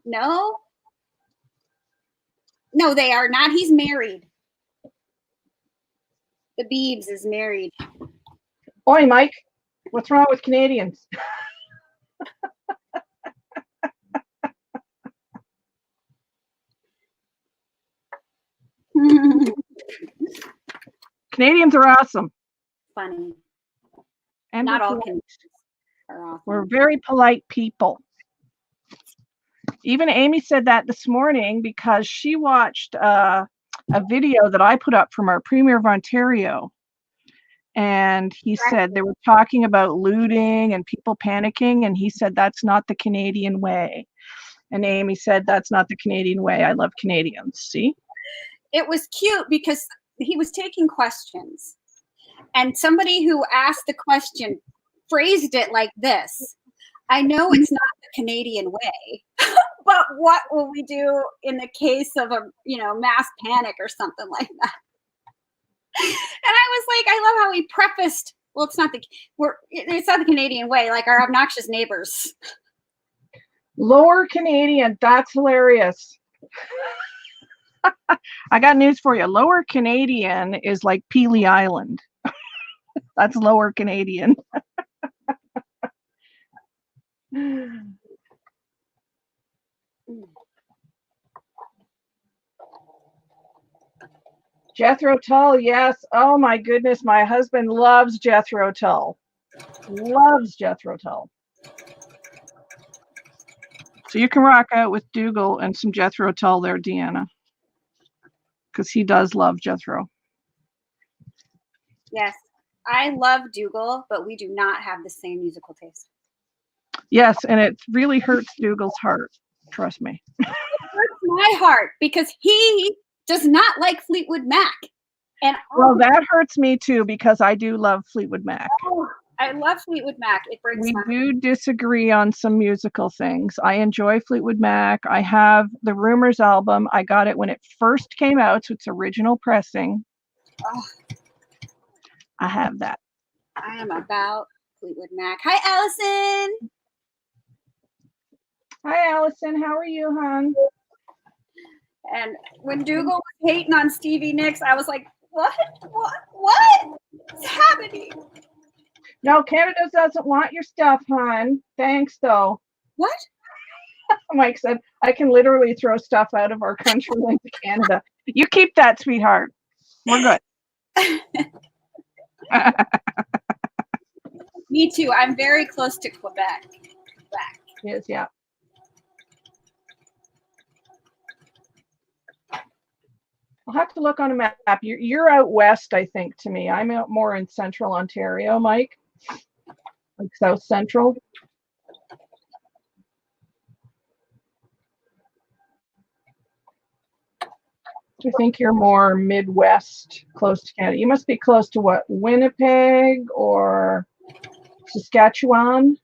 No. No, they are not. He's married. The Biebs is married. Oi, Mike. What's wrong with Canadians? Canadians are awesome. Funny. And not all Canadians are awesome. We're very polite people. Even Amy said that this morning because she watched a video that I put up from our Premier of Ontario. And he said they were talking about looting and people panicking. And he said, that's not the Canadian way. And Amy said, that's not the Canadian way. I love Canadians. See? It was cute because he was taking questions. And somebody who asked the question phrased it like this. I know it's not the Canadian way, but what will we do in the case of a, mass panic or something like that? And I was like, I love how he prefaced, well, it's not the Canadian way, like our obnoxious neighbors. Lower Canadian, that's hilarious. I got news for you. Lower Canadian is like Pelee Island. That's Lower Canadian. Jethro Tull, yes. Oh my goodness, my husband loves Jethro Tull. Loves Jethro Tull. So you can rock out with Dougal and some Jethro Tull there, Deanna. Because he does love Jethro. Yes, I love Dougal, but we do not have the same musical taste. Yes, and it really hurts Dougal's heart. Trust me. It hurts my heart because he does not like Fleetwood Mac. And well, that hurts me too because I do love Fleetwood Mac. Oh, I love Fleetwood Mac. It breaks we my do disagree on some musical things. I enjoy Fleetwood Mac. I have the Rumors album. I got it when it first came out, so it's original pressing. Oh. I have that. I am about Fleetwood Mac. Hi, Allison. Hi, Allison. How are you, hon? And when Dougal was hating on Stevie Nicks, I was like, What's happening? No, Canada doesn't want your stuff, hon. Thanks, though. What? Mike said, I can literally throw stuff out of our country into Canada. You keep that, sweetheart. We're good. Me too. I'm very close to Quebec. Quebec. Yes, yeah. I'll have to look on a map. You're out west, I think, to me. I'm out more in central Ontario, Mike. Like south central. I think you're more Midwest, close to Canada. You must be close to what? Winnipeg or Saskatchewan?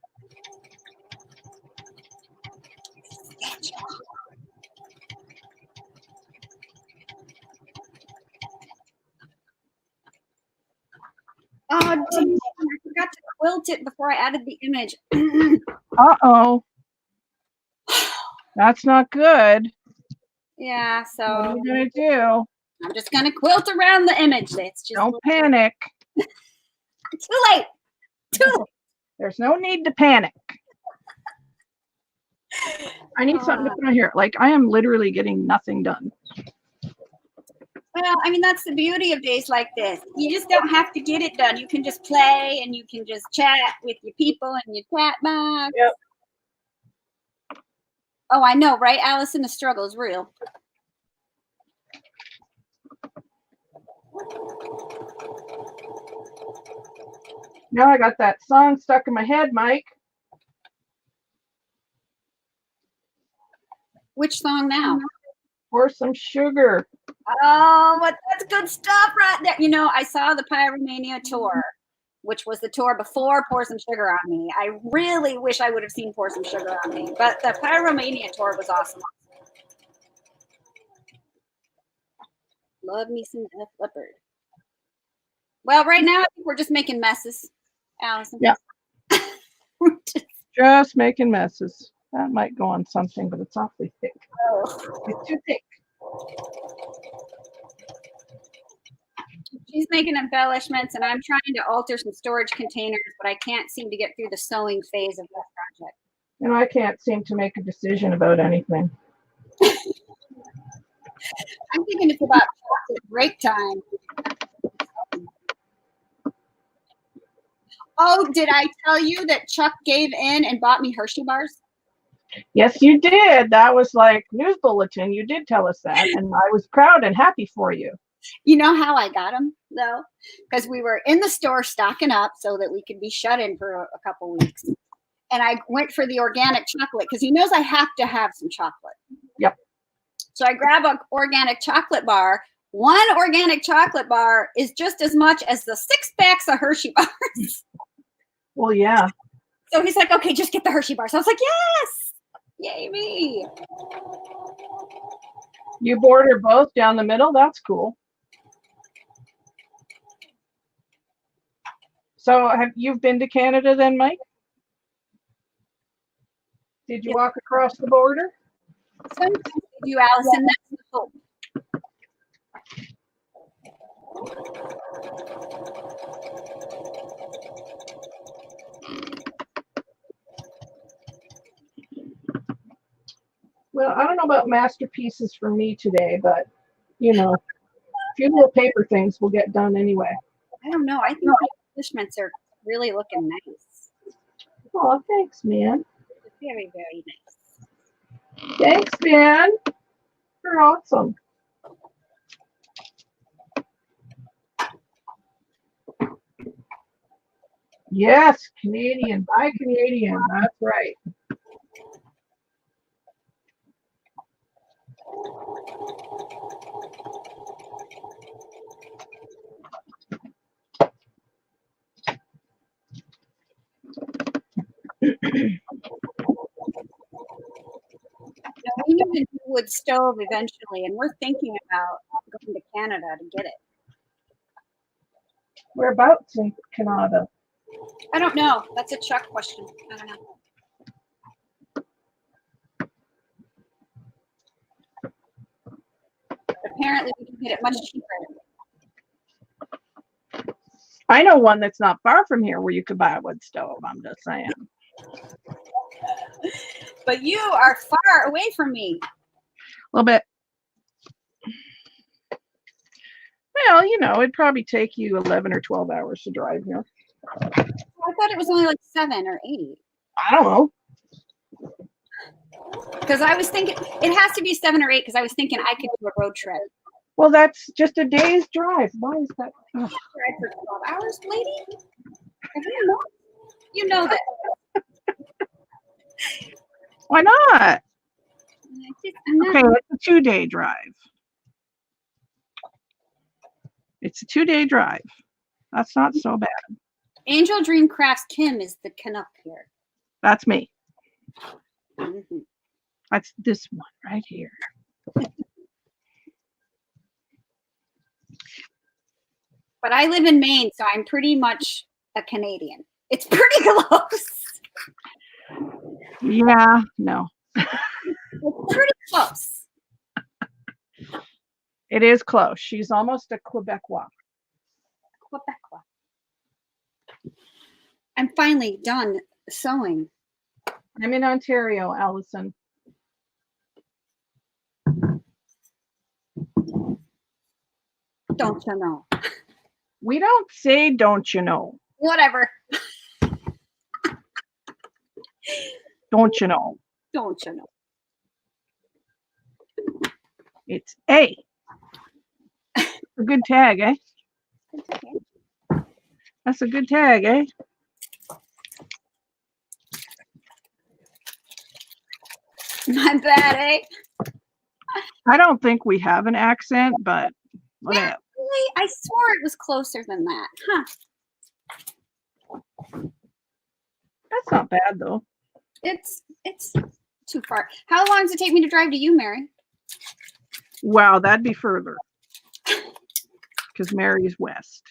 Oh, dang, I forgot to quilt it before I added the image. Uh-oh. That's not good. Yeah, What are so you going to do? I'm just going to quilt around the image. It's just Don't panic. too late. Too late. There's no need to panic. I need something to put on here. Like, I am literally getting nothing done. Well, I mean, that's the beauty of days like this. You just don't have to get it done. You can just play and you can just chat with your people and your chat box. Yep. Oh, I know, right? Allison, the struggle is real. Now I got that song stuck in my head, Mike. Which song now? Pour some sugar. Oh, but that's good stuff right there. You know, I saw the Pyromania tour, which was the tour before Pour Some Sugar on Me. I really wish I would have seen Pour Some Sugar on Me, but the Pyromania tour was awesome. Love me some Def Leppard. Well, right now I think we're just making messes, Allison. Yeah. Just making messes. That might go on something, but it's awfully thick. Oh. It's too thick. She's making embellishments, and I'm trying to alter some storage containers, but I can't seem to get through the sewing phase of this project. You know, I can't seem to make a decision about anything. I'm thinking it's about break time. Oh, did I tell you that Chuck gave in and bought me Hershey bars? Yes, you did. That was like news bulletin. You did tell us that, and I was proud and happy for you. You know how I got them, though? Because we were in the store stocking up so that we could be shut in for a couple weeks. And I went for the organic chocolate because he knows I have to have some chocolate. Yep. So I grab an organic chocolate bar. One organic chocolate bar is just as much as the 6 packs of Hershey bars. Well, yeah. So he's like, okay, just get the Hershey bars. So I was like, yes. Yay me. You border both down the middle. That's cool. So have you been to Canada then, Mike? Did you walk across the border? Sometimes you, Allison, that's the hope. Well, I don't know about masterpieces for me today, but, you know, a few little paper things will get done anyway. I don't know. I think the embellishments are really looking nice. Oh, thanks, man. Very, very nice. Thanks, man. You're awesome. Yes, Canadian. Buy Canadian. That's right. We need a wood stove eventually, and we're thinking about going to Canada to get it. Whereabouts in Canada? I don't know. That's a Chuck question. I don't know. But apparently, we can get it much cheaper. I know one that's not far from here where you could buy a wood stove. I'm just saying. But you are far away from me. A little bit. Well, you know, it'd probably take you 11 or 12 hours to drive here. I thought it was only like 7 or 8. I don't know. Because I was thinking it has to be 7 or 8 because I was thinking I could do a road trip. Well, that's just a day's drive. Why is that? Drive for 12 hours, lady? You know that. Why not? I'm not. Okay, it's a 2-day drive. It's a 2-day drive. That's not so bad. Angel Dream Crafts Kim is the Canuck here. That's me. Mm-hmm. That's this one right here. But I live in Maine, so I'm pretty much a Canadian. It's pretty close. Yeah, no. It's pretty close. It is close. She's almost a Quebecois. Quebecois. I'm finally done sewing. I'm in Ontario, Allison. Don't you know? We don't say, don't you know? Whatever. Don't you know? Don't you know? It's A. A good tag, eh? That's a good tag, eh? Not bad, eh? I don't think we have an accent, but whatever. Yeah, really? I swore it was closer than that. Huh. That's not bad, though. It's too far. How long does it take me to drive to you, Mary? Wow, that'd be further. Because Mary's west.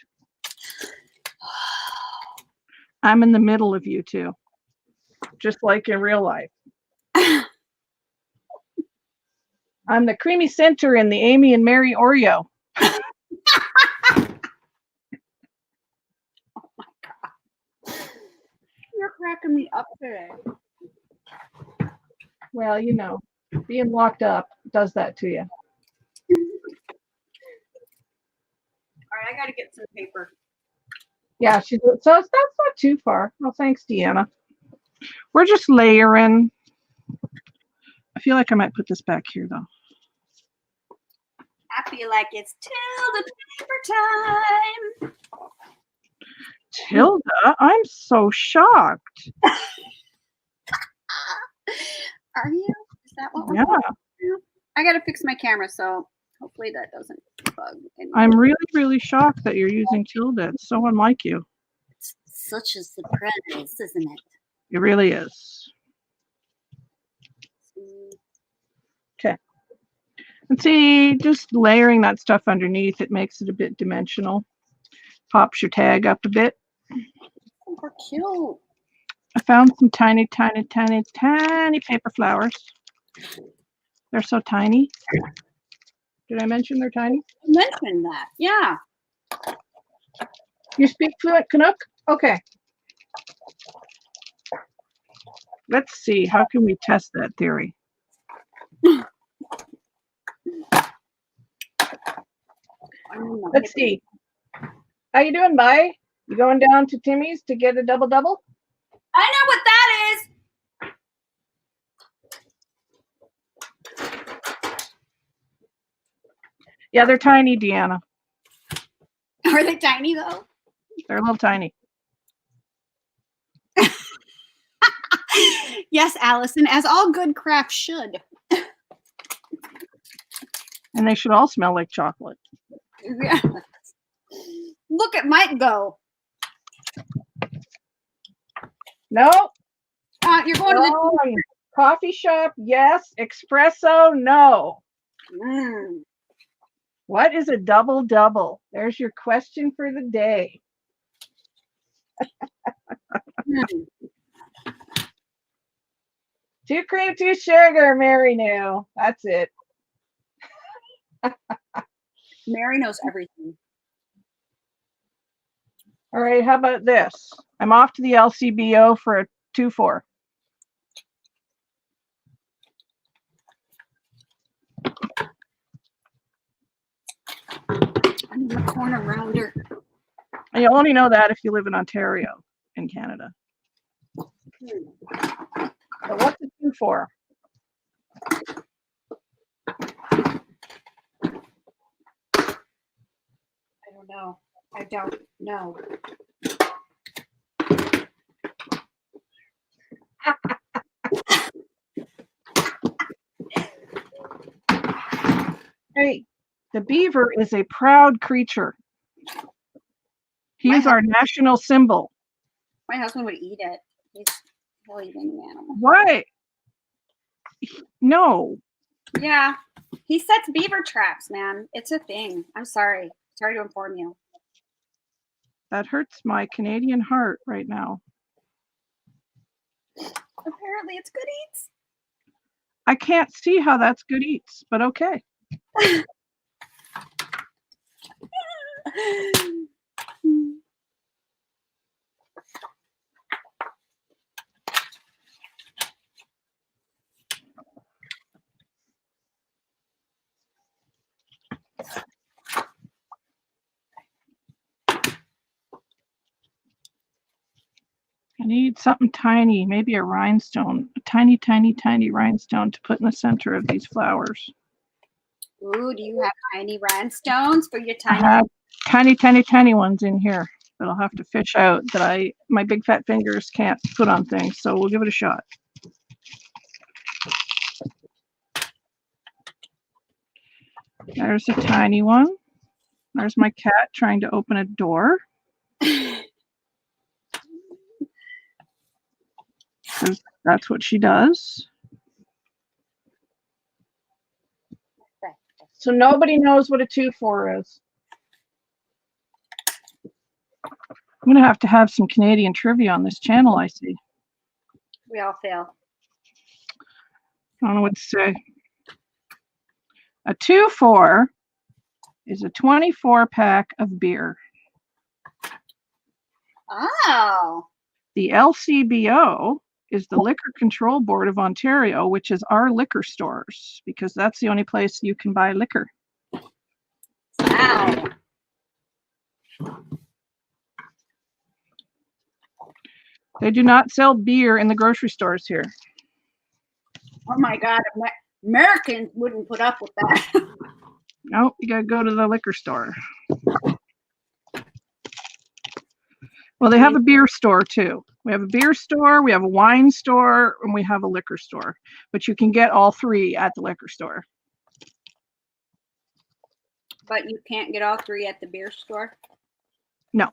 I'm in the middle of you two. Just like in real life. I'm the creamy center in the Amy and Mary Oreo. Oh my God. You're cracking me up today. Well, you know, being locked up does that to you. All right, I got to get some paper. Yeah, so that's not too far. Well, thanks, Deanna. We're just layering. I feel like I might put this back here, though. I feel like it's Tilda paper time. Tilda, I'm so shocked. Are you? Is that what we're Yeah. doing? I got to fix my camera, so hopefully that doesn't bug anyone. I'm really, really shocked that you're using Tilda. It's so unlike you. It's such a surprise, isn't it? It really is. Okay. And see, just layering that stuff underneath, it makes it a bit dimensional. Pops your tag up a bit. Super cute. I found some tiny, tiny, tiny, tiny paper flowers. They're so tiny. Did I mention they're tiny? You mentioned that. Yeah. You speak fluent Canuck? Okay. Let's see. How can we test that theory? Let's see. How you doing, Bye? You going down to Timmy's to get a double-double? I know what that is. Yeah, they're tiny, Deanna. Are they tiny, though? They're a little tiny. Yes, Allison, as all good crafts should. And they should all smell like chocolate. Yeah. Look at Mike go. No. You're going to the coffee shop, yes. Espresso, no. What is a double-double? There's your question for the day. Two cream, two sugar, Mary knew. That's it. Mary knows everything. All right, how about this? I'm off to the LCBO for a 2-4. I'm the corner rounder. And you only know that if you live in Ontario, in Canada. So what's a 2-4? I don't know. I don't know. Hey, the beaver is a proud creature. He is our national symbol. My husband would eat it. He'll eat any animal. Why? No. Yeah. He sets beaver traps, man. It's a thing. I'm sorry. Sorry to inform you. That hurts my Canadian heart right now. Apparently it's good eats. I can't see how that's good eats, but okay. I need something tiny, maybe a rhinestone, a tiny, tiny, tiny rhinestone to put in the center of these flowers. Ooh, do you have tiny rhinestones for your I tiny? have tiny, tiny, tiny ones in here that I'll have to fish out that my big fat fingers can't put on things. So we'll give it a shot. There's a tiny one. There's my cat trying to open a door. That's what she does. So nobody knows what a 2-4 is. I'm going to have some Canadian trivia on this channel, I see. We all fail. I don't know what to say. A 2-4 is a 24-pack of beer. Oh. The LCBO is the Liquor Control Board of Ontario, which is our liquor stores, because that's the only place you can buy liquor. Wow. They do not sell beer in the grocery stores here. Oh my God. Americans wouldn't put up with that. Nope, you gotta go to the liquor store. Well, they have a beer store too. We have a beer store, we have a wine store, and we have a liquor store. But you can get all three at the liquor store. But you can't get all three at the beer store? No.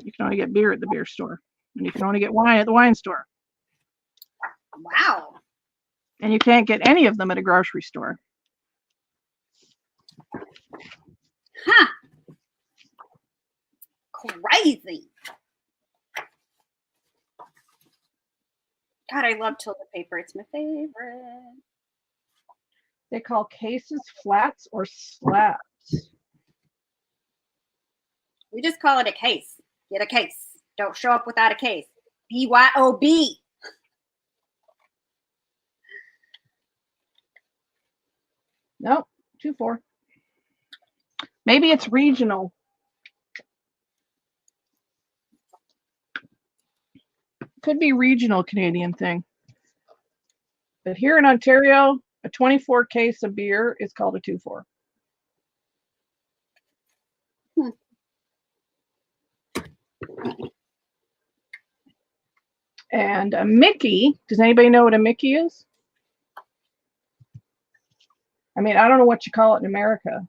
You can only get beer at the beer store. And you can only get wine at the wine store. Wow. And you can't get any of them at a grocery store. Huh. Crazy. God, I love tilde paper. It's my favorite. They call cases flats or slats. We just call it a case. Get a case. Don't show up without a case. BYOB. Nope, 2-4. Maybe it's regional. Could be regional Canadian thing. But here in Ontario, a 24 case of beer is called a 2-4. And a Mickey, does anybody know what a Mickey is? I mean, I don't know what you call it in America.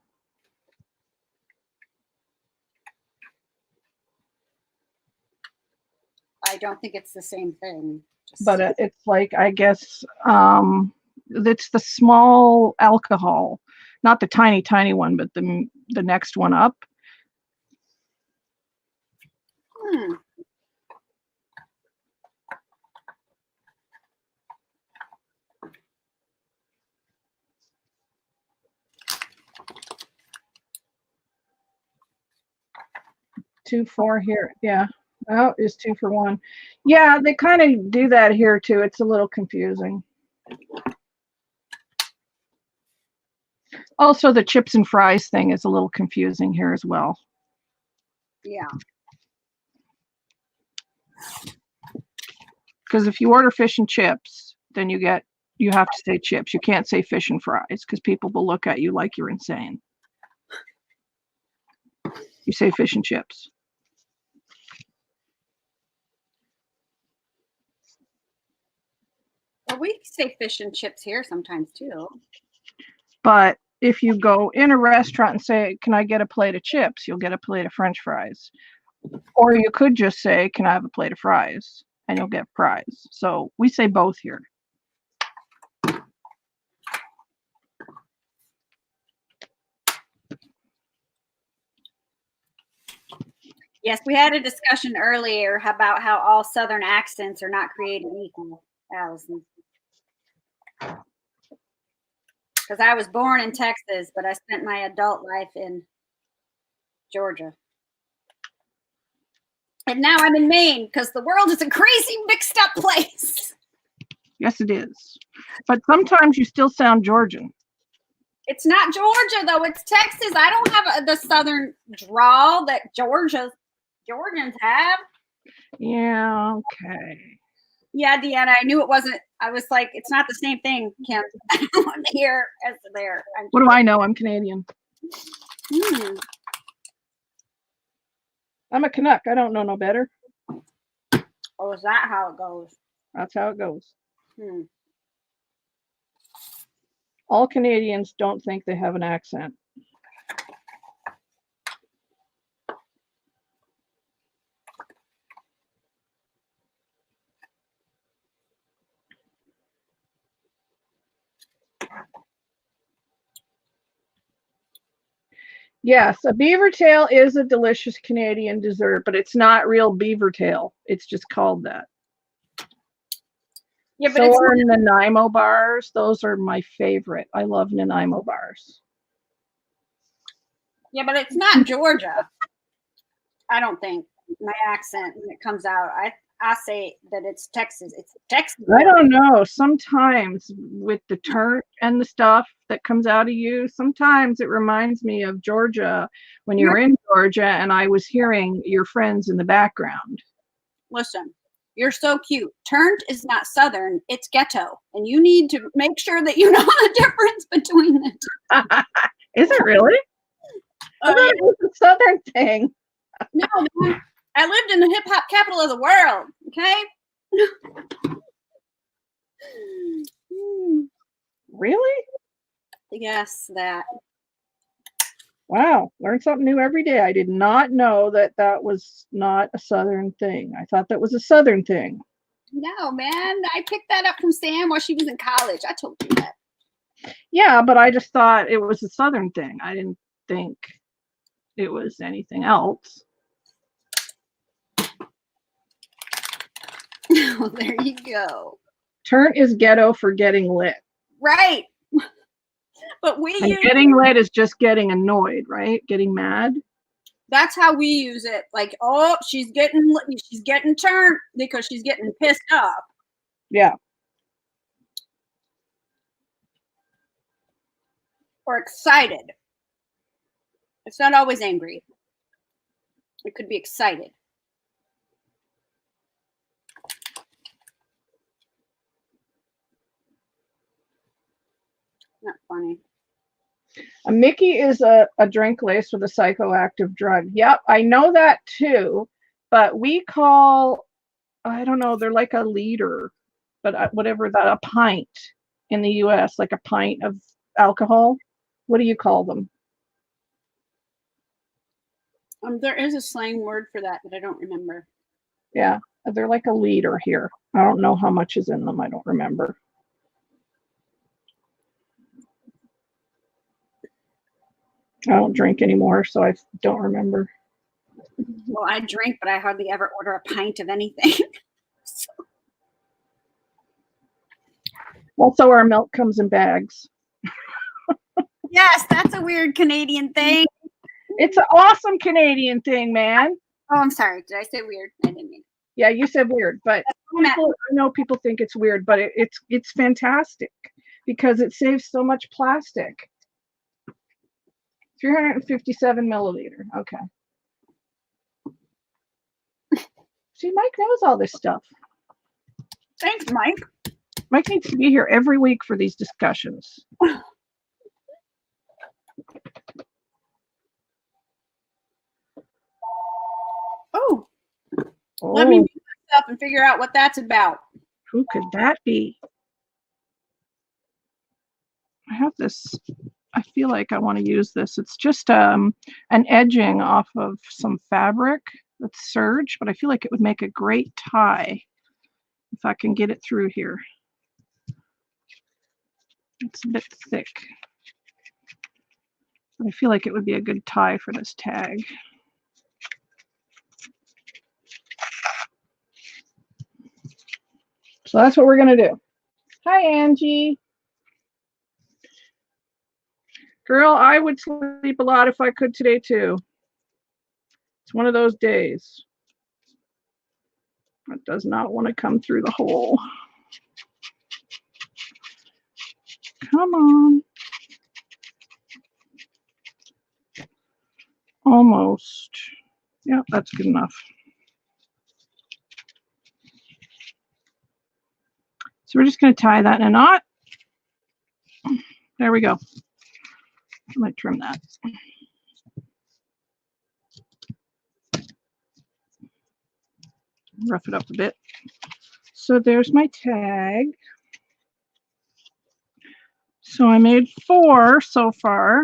I don't think it's the same thing. But it's like, I guess, it's the small alcohol, not the tiny, tiny one, but the next one up. 2 4 here. Yeah. Oh, it's 2 for 1. Yeah, they kind of do that here too. It's a little confusing. Also, the chips and fries thing is a little confusing here as well. Yeah. Because if you order fish and chips, then you have to say chips. You can't say fish and fries because people will look at you like you're insane. You say fish and chips. Well, we say fish and chips here sometimes too. But if you go in a restaurant and say, can I get a plate of chips? You'll get a plate of French fries. Or you could just say, can I have a plate of fries? And you'll get fries. So we say both here. Yes, we had a discussion earlier about how all Southern accents are not created equal, Allison. Because I was born in Texas, but I spent my adult life in Georgia. And now I'm in Maine because the world is a crazy mixed up place. Yes, it is. But sometimes you still sound Georgian. It's not Georgia, though. It's Texas. I don't have the Southern drawl that Georgians have. Yeah, okay. Yeah, Deanna, I knew it wasn't. I was like, it's not the same thing, Kim. Here as there. What do I know? I'm Canadian. I'm a Canuck. I don't know no better. Oh, is that how it goes? That's how it goes. All Canadians don't think they have an accent. Yes, a beaver tail is a delicious Canadian dessert, but it's not real beaver tail. It's just called that. Yeah, but so are Nanaimo bars. Those are my favorite. I love Nanaimo bars. Yeah, but it's not Georgia. I don't think my accent when it comes out. I say that it's Texas. It's Texas. I don't know. Sometimes with the turn and the stuff that comes out of you, sometimes it reminds me of Georgia when you're in Georgia and I was hearing your friends in the background. Listen, you're so cute. Turned is not Southern, it's ghetto. And you need to make sure that you know the difference between the two. Is it really? I thought it was a Southern thing. No, man. I lived in the hip hop capital of the world. Okay. Really? Yes, that. Wow, learn something new every day. I did not know that that was not a Southern thing. I thought that was a Southern thing. No, man. I picked that up from Sam while she was in college. I told you that. Yeah, but I just thought it was a Southern thing. I didn't think it was anything else. Well, there you go. Turn is ghetto for getting lit. Right. But getting lit is just getting annoyed, right? Getting mad. That's how we use it. Like, oh, she's getting turned because she's getting pissed off. Yeah. Or excited. It's not always angry. It could be excited. Not funny. A Mickey is a drink laced with a psychoactive drug. Yep, I know that too. But we call, I don't know, they're like a liter, but whatever that, a pint in the US, like a pint of alcohol. What do you call them? There is a slang word for that, but I don't remember. Yeah, they're like a liter here. I don't know how much is in them. I don't remember. I don't drink anymore, so I don't remember. Well, I drink, but I hardly ever order a pint of anything. So. Also, our milk comes in bags. Yes, that's a weird Canadian thing. It's an awesome Canadian thing, man. Oh, I'm sorry. Did I say weird? I didn't mean. Yeah, you said weird, but people, I know people think it's weird, but it's fantastic because it saves so much plastic. 357 milliliter. Okay. See, Mike knows all this stuff. Thanks, Mike. Mike needs to be here every week for these discussions. Oh. Let me mute myself and figure out what that's about. Who could that be? I have this. I feel like I want to use this. It's just an edging off of some fabric that's serge, but I feel like it would make a great tie if I can get it through here. It's a bit thick, but I feel like it would be a good tie for this tag. So that's what we're going to do. Hi, Angie. Girl, I would sleep a lot if I could today, too. It's one of those days. It does not want to come through the hole. Come on. Almost. Yeah, that's good enough. So we're just going to tie that in a knot. There we go. I might trim that. Rough it up a bit. So there's my tag. So I made 4 so far.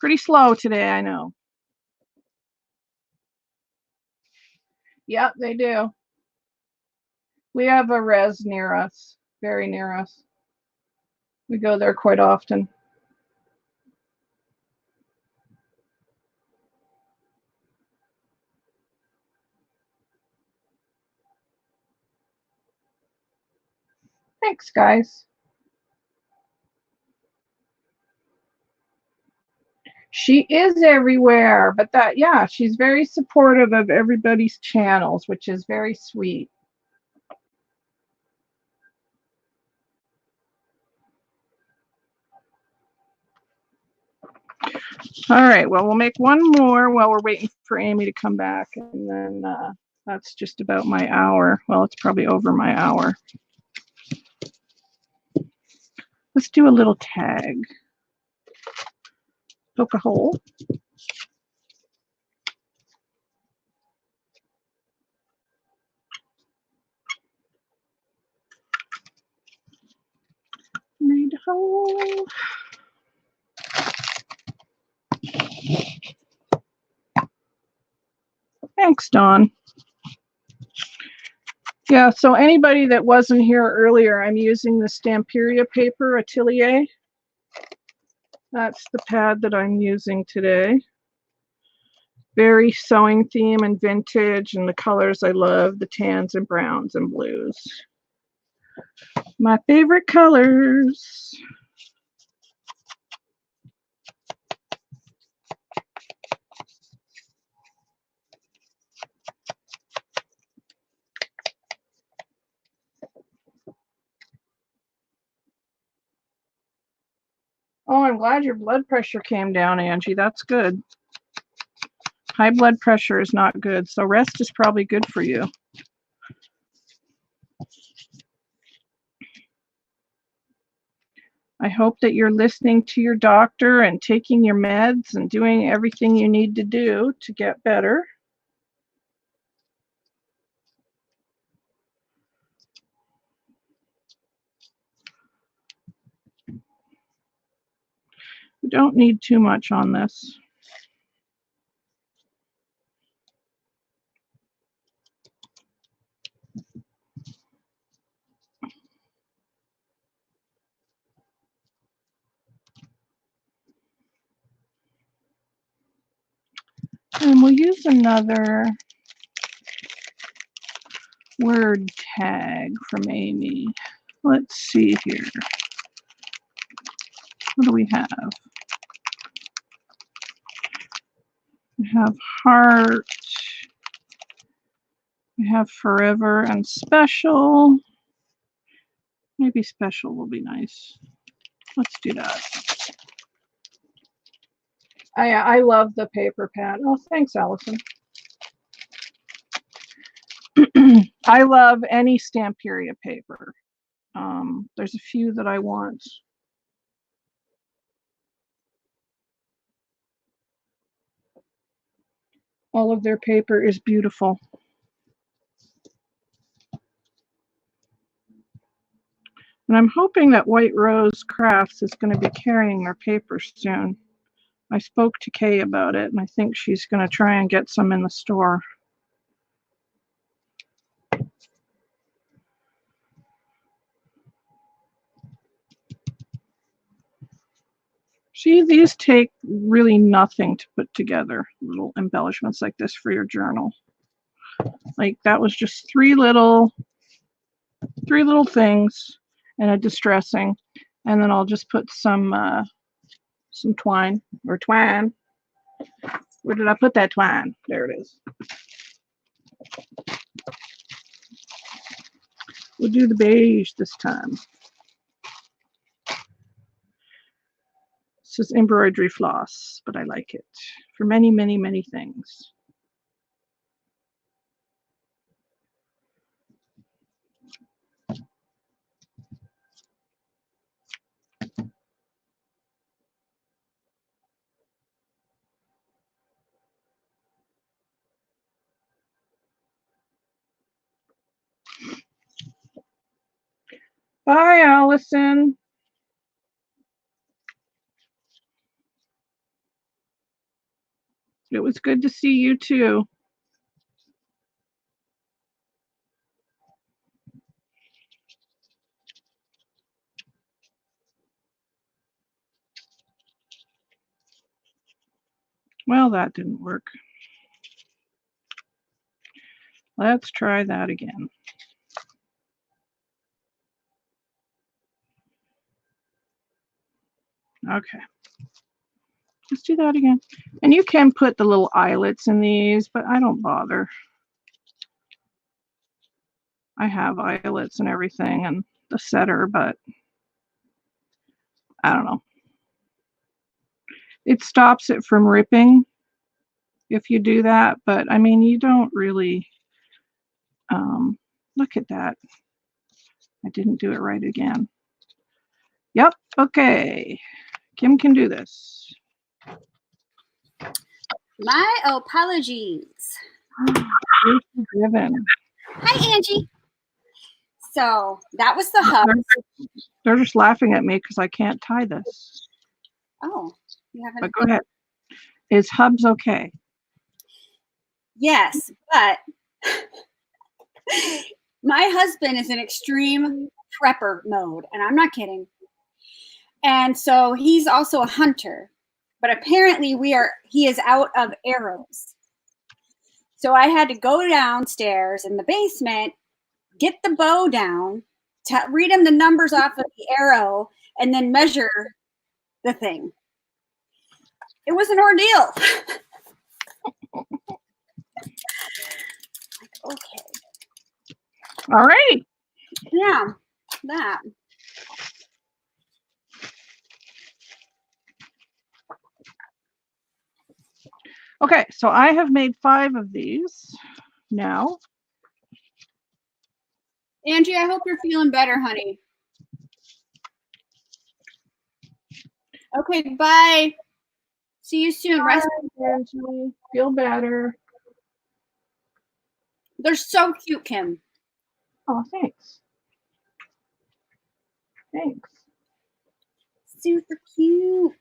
Pretty slow today, I know. Yep, they do. We have a res near us, very near us. We go there quite often. Thanks, guys. She is everywhere, but yeah, she's very supportive of everybody's channels, which is very sweet. All right, well, we'll make one more while we're waiting for Amy to come back, and then that's just about my hour. Well, it's probably over my hour. Let's do a little tag. Poke a hole. Made a hole. Thanks, Dawn. Yeah, so anybody that wasn't here earlier, I'm using the Stamperia paper Atelier. That's the pad that I'm using today. Very sewing theme and vintage, and the colors I love, the tans and browns and blues. My favorite colors. Oh, I'm glad your blood pressure came down, Angie. That's good. High blood pressure is not good, so rest is probably good for you. I hope that you're listening to your doctor and taking your meds and doing everything you need to do to get better. We don't need too much on this. And we'll use another word tag from Amy. Let's see here. What do we have? We have heart. We have forever and special. Maybe special will be nice. Let's do that. I love the paper pad. Oh, thanks, Allison. I love any Stamperia paper. There's a few that I want. All of their paper is beautiful. And I'm hoping that White Rose Crafts is going to be carrying their paper soon. I spoke to Kay about it, and I think she's going to try and get some in the store. See, these take really nothing to put together, little embellishments like this for your journal. Like that was just three little things and a distressing, and then I'll just put some twine or twine. Where did I put that twine? There it is. We'll do the beige this time. This is embroidery floss, but I like it for many, many, many things. Bye, Allison. It was good to see you too. Well, that didn't work. Let's try that again. Okay. Let's do that again. And you can put the little eyelets in these, but I don't bother. I have eyelets and everything and the setter, but I don't know. It stops it from ripping if you do that, but I mean, you don't really, look at that. I didn't do it right again. Yep, okay. Kim can do this. My apologies. Driven. Hi, Angie. So that was the hub. They're just laughing at me because I can't tie this. Oh, you haven't. But go ahead. Is hubs okay? Yes, but my husband is in extreme prepper mode, and I'm not kidding. And so he's also a hunter, but apparently he is out of arrows. So I had to go downstairs in the basement, get the bow down, read him the numbers off of the arrow, and then measure the thing. It was an ordeal. Okay. All right. Yeah, that. Okay, so I have made 5 of these now. Angie, I hope you're feeling better, honey. Okay, bye. See you soon. Bye, Angie. Feel better. They're so cute, Kim. Oh, thanks. Thanks. Super cute.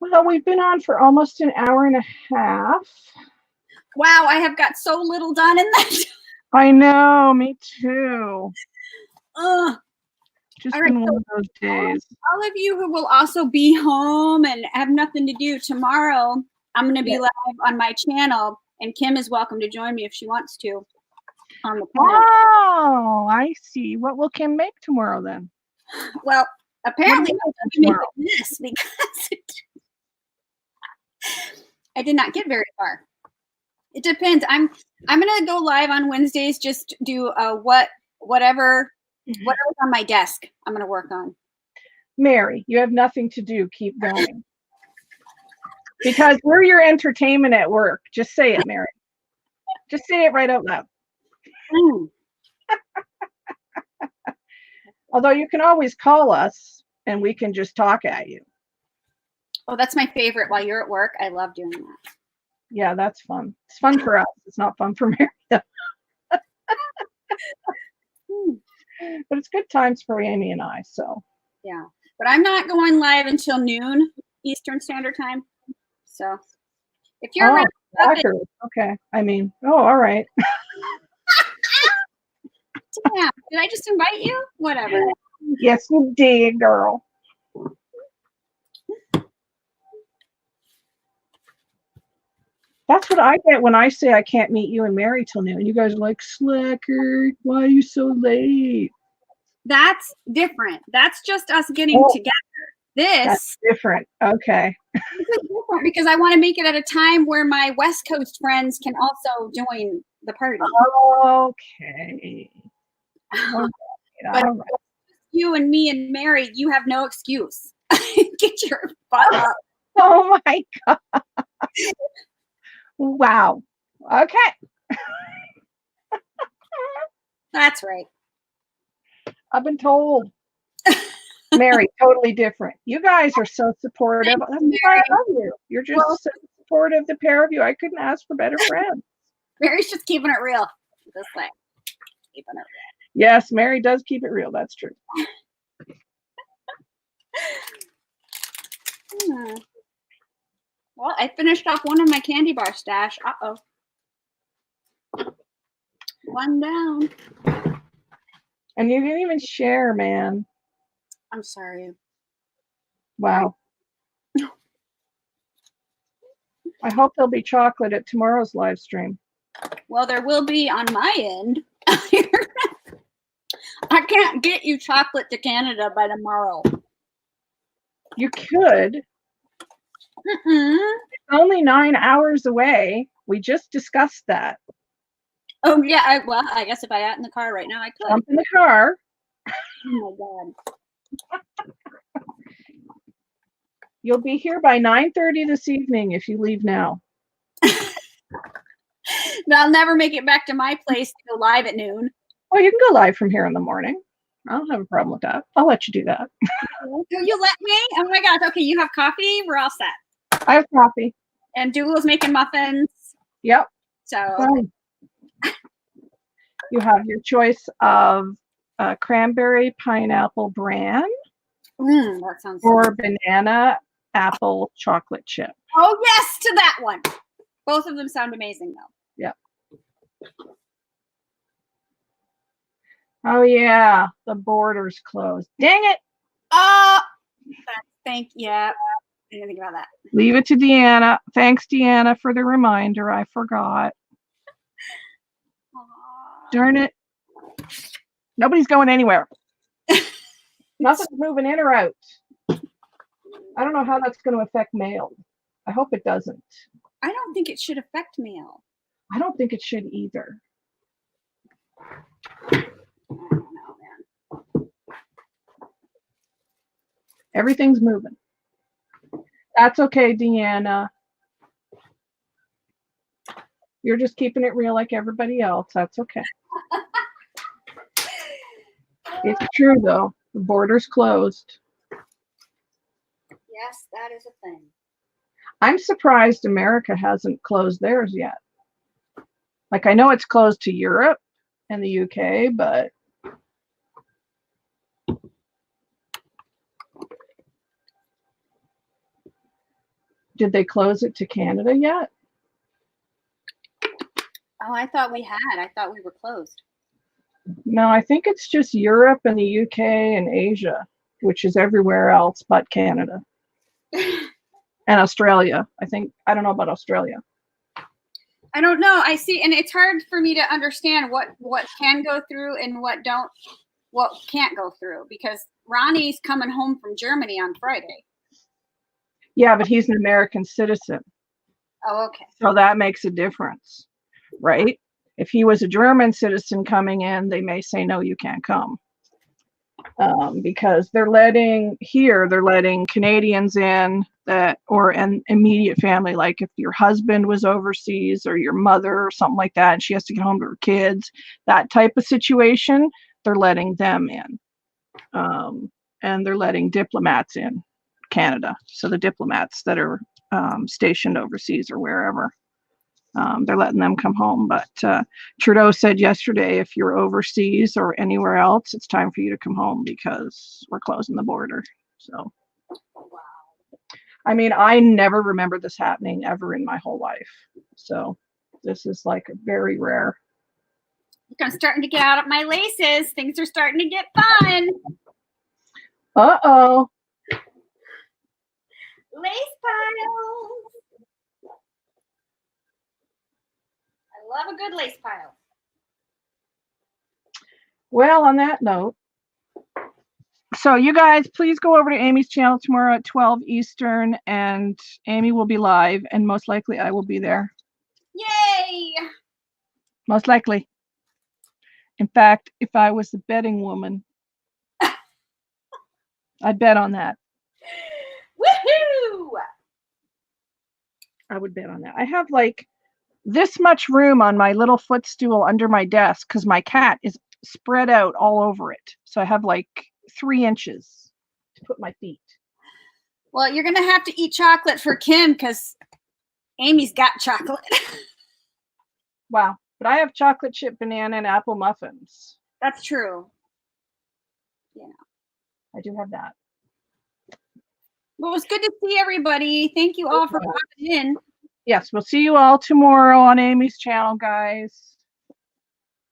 Well, we've been on for almost an hour and a half. Wow, I have got so little done in that. I know, me too. Just all right, been one of those days. All of you who will also be home and have nothing to do tomorrow, I'm going to be live on my channel, and Kim is welcome to join me if she wants to. On the panel. Oh, I see. What will Kim make tomorrow then? Well, apparently I'm going to make this because I did not get very far. It depends. I'm gonna go live on Wednesdays. Just do whatever's on my desk. I'm gonna work on. Mary, you have nothing to do. Keep going. Because we're your entertainment at work. Just say it, Mary. Just say it right out loud. Mm. Although you can always call us and we can just talk at you. Oh, that's my favorite. While you're at work, I love doing that. Yeah, that's fun. It's fun for us. It's not fun for Mary. But it's good times for Amy and I. So yeah, but I'm not going live until noon Eastern Standard Time. So if you're around, okay. I mean, all right. Damn, did I just invite you? Whatever. Yes, you did, girl. That's what I get when I say I can't meet you and Mary till noon. You guys are like, slacker, why are you so late? That's different. That's just us getting together. That's different. Okay. This is different because I want to make it at a time where my West Coast friends can also join the party. Okay. But you and me and Mary, you have no excuse. Get your butt up. Oh my God. Wow. Okay. That's right. I've been told. Mary, totally different. You guys are so supportive. That's why I love you. You're just so supportive, the pair of you. I couldn't ask for better friends. Mary's just keeping it real. This way. Keeping it real. Yes, Mary does keep it real. That's true. Well, I finished off one of my candy bar stash. Uh-oh. One down. And you didn't even share, man. I'm sorry. Wow. I hope there'll be chocolate at tomorrow's live stream. Well, there will be on my end. I can't get you chocolate to Canada by tomorrow. You could. It's only 9 hours away. We just discussed that. Oh, yeah. I guess if I got in the car right now, I could. Jump in the car. Oh, my God. You'll be here by 9:30 this evening if you leave now. But I'll never make it back to my place to go live at noon. Well, you can go live from here in the morning. I don't have a problem with that. I'll let you do that. Do you let me? Oh my gosh. Okay, you have coffee. We're all set. I have coffee. And Dougall's making muffins. Yep. So you have your choice of cranberry pineapple bran that sounds or banana apple chocolate chip. Oh, yes, to that one. Both of them sound amazing, though. Yep. Oh, yeah. The border's closed. Dang it. Yeah. I didn't think about that. Leave it to Deanna. Thanks, Deanna, for the reminder. I forgot. Darn it. Nobody's going anywhere. Nothing's moving in or out. I don't know how that's going to affect mail. I hope it doesn't. I don't think it should affect mail. I don't think it should either. I don't know, man. Everything's moving. That's okay, Deanna. You're just keeping it real like everybody else. That's okay. It's true, though. The border's closed. Yes, that is a thing. I'm surprised America hasn't closed theirs yet. Like, I know it's closed to Europe and the UK, but did they close it to Canada yet? Oh, I thought we had. I thought we were closed. No, I think it's just Europe and the UK and Asia, which is everywhere else but Canada. And Australia. I don't know about Australia. I don't know. I see, and it's hard for me to understand what can go through and what can't go through, because Ronnie's coming home from Germany on Friday. Yeah, but he's an American citizen. Oh, okay. So that makes a difference, right? If he was a German citizen coming in, they may say, no, you can't come. Because they're letting Canadians in that, or an immediate family, like if your husband was overseas or your mother or something like that, and she has to get home to her kids, that type of situation, they're letting them in. And they're letting diplomats in Canada. So the diplomats that are stationed overseas or wherever. They're letting them come home. But Trudeau said yesterday, if you're overseas or anywhere else, it's time for you to come home because we're closing the border. So, I mean, I never remember this happening ever in my whole life. So this is like very rare. I'm starting to get out of my laces. Things are starting to get fun. Uh-oh. Lace piles. I love a good lace pile. Well, on that note, so you guys, please go over to Amy's channel tomorrow at 12 Eastern, and Amy will be live, and most likely I will be there. Yay! Most likely. In fact, if I was a betting woman, I'd bet on that. Woohoo! I would bet on that. I have like this much room on my little footstool under my desk because my cat is spread out all over it. So I have like 3 inches to put my feet. Well, you're going to have to eat chocolate for Kim because Amy's got chocolate. Wow. But I have chocolate chip banana and apple muffins. That's true. Yeah. I do have that. Well, it was good to see everybody. Thank you all for popping in. Yes, we'll see you all tomorrow on Amy's channel, guys.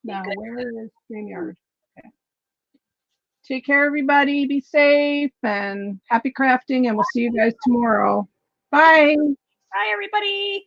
Now, where is StreamYard? Okay. Take care, everybody. Be safe and happy crafting, and we'll see you guys tomorrow. Bye. Bye, everybody.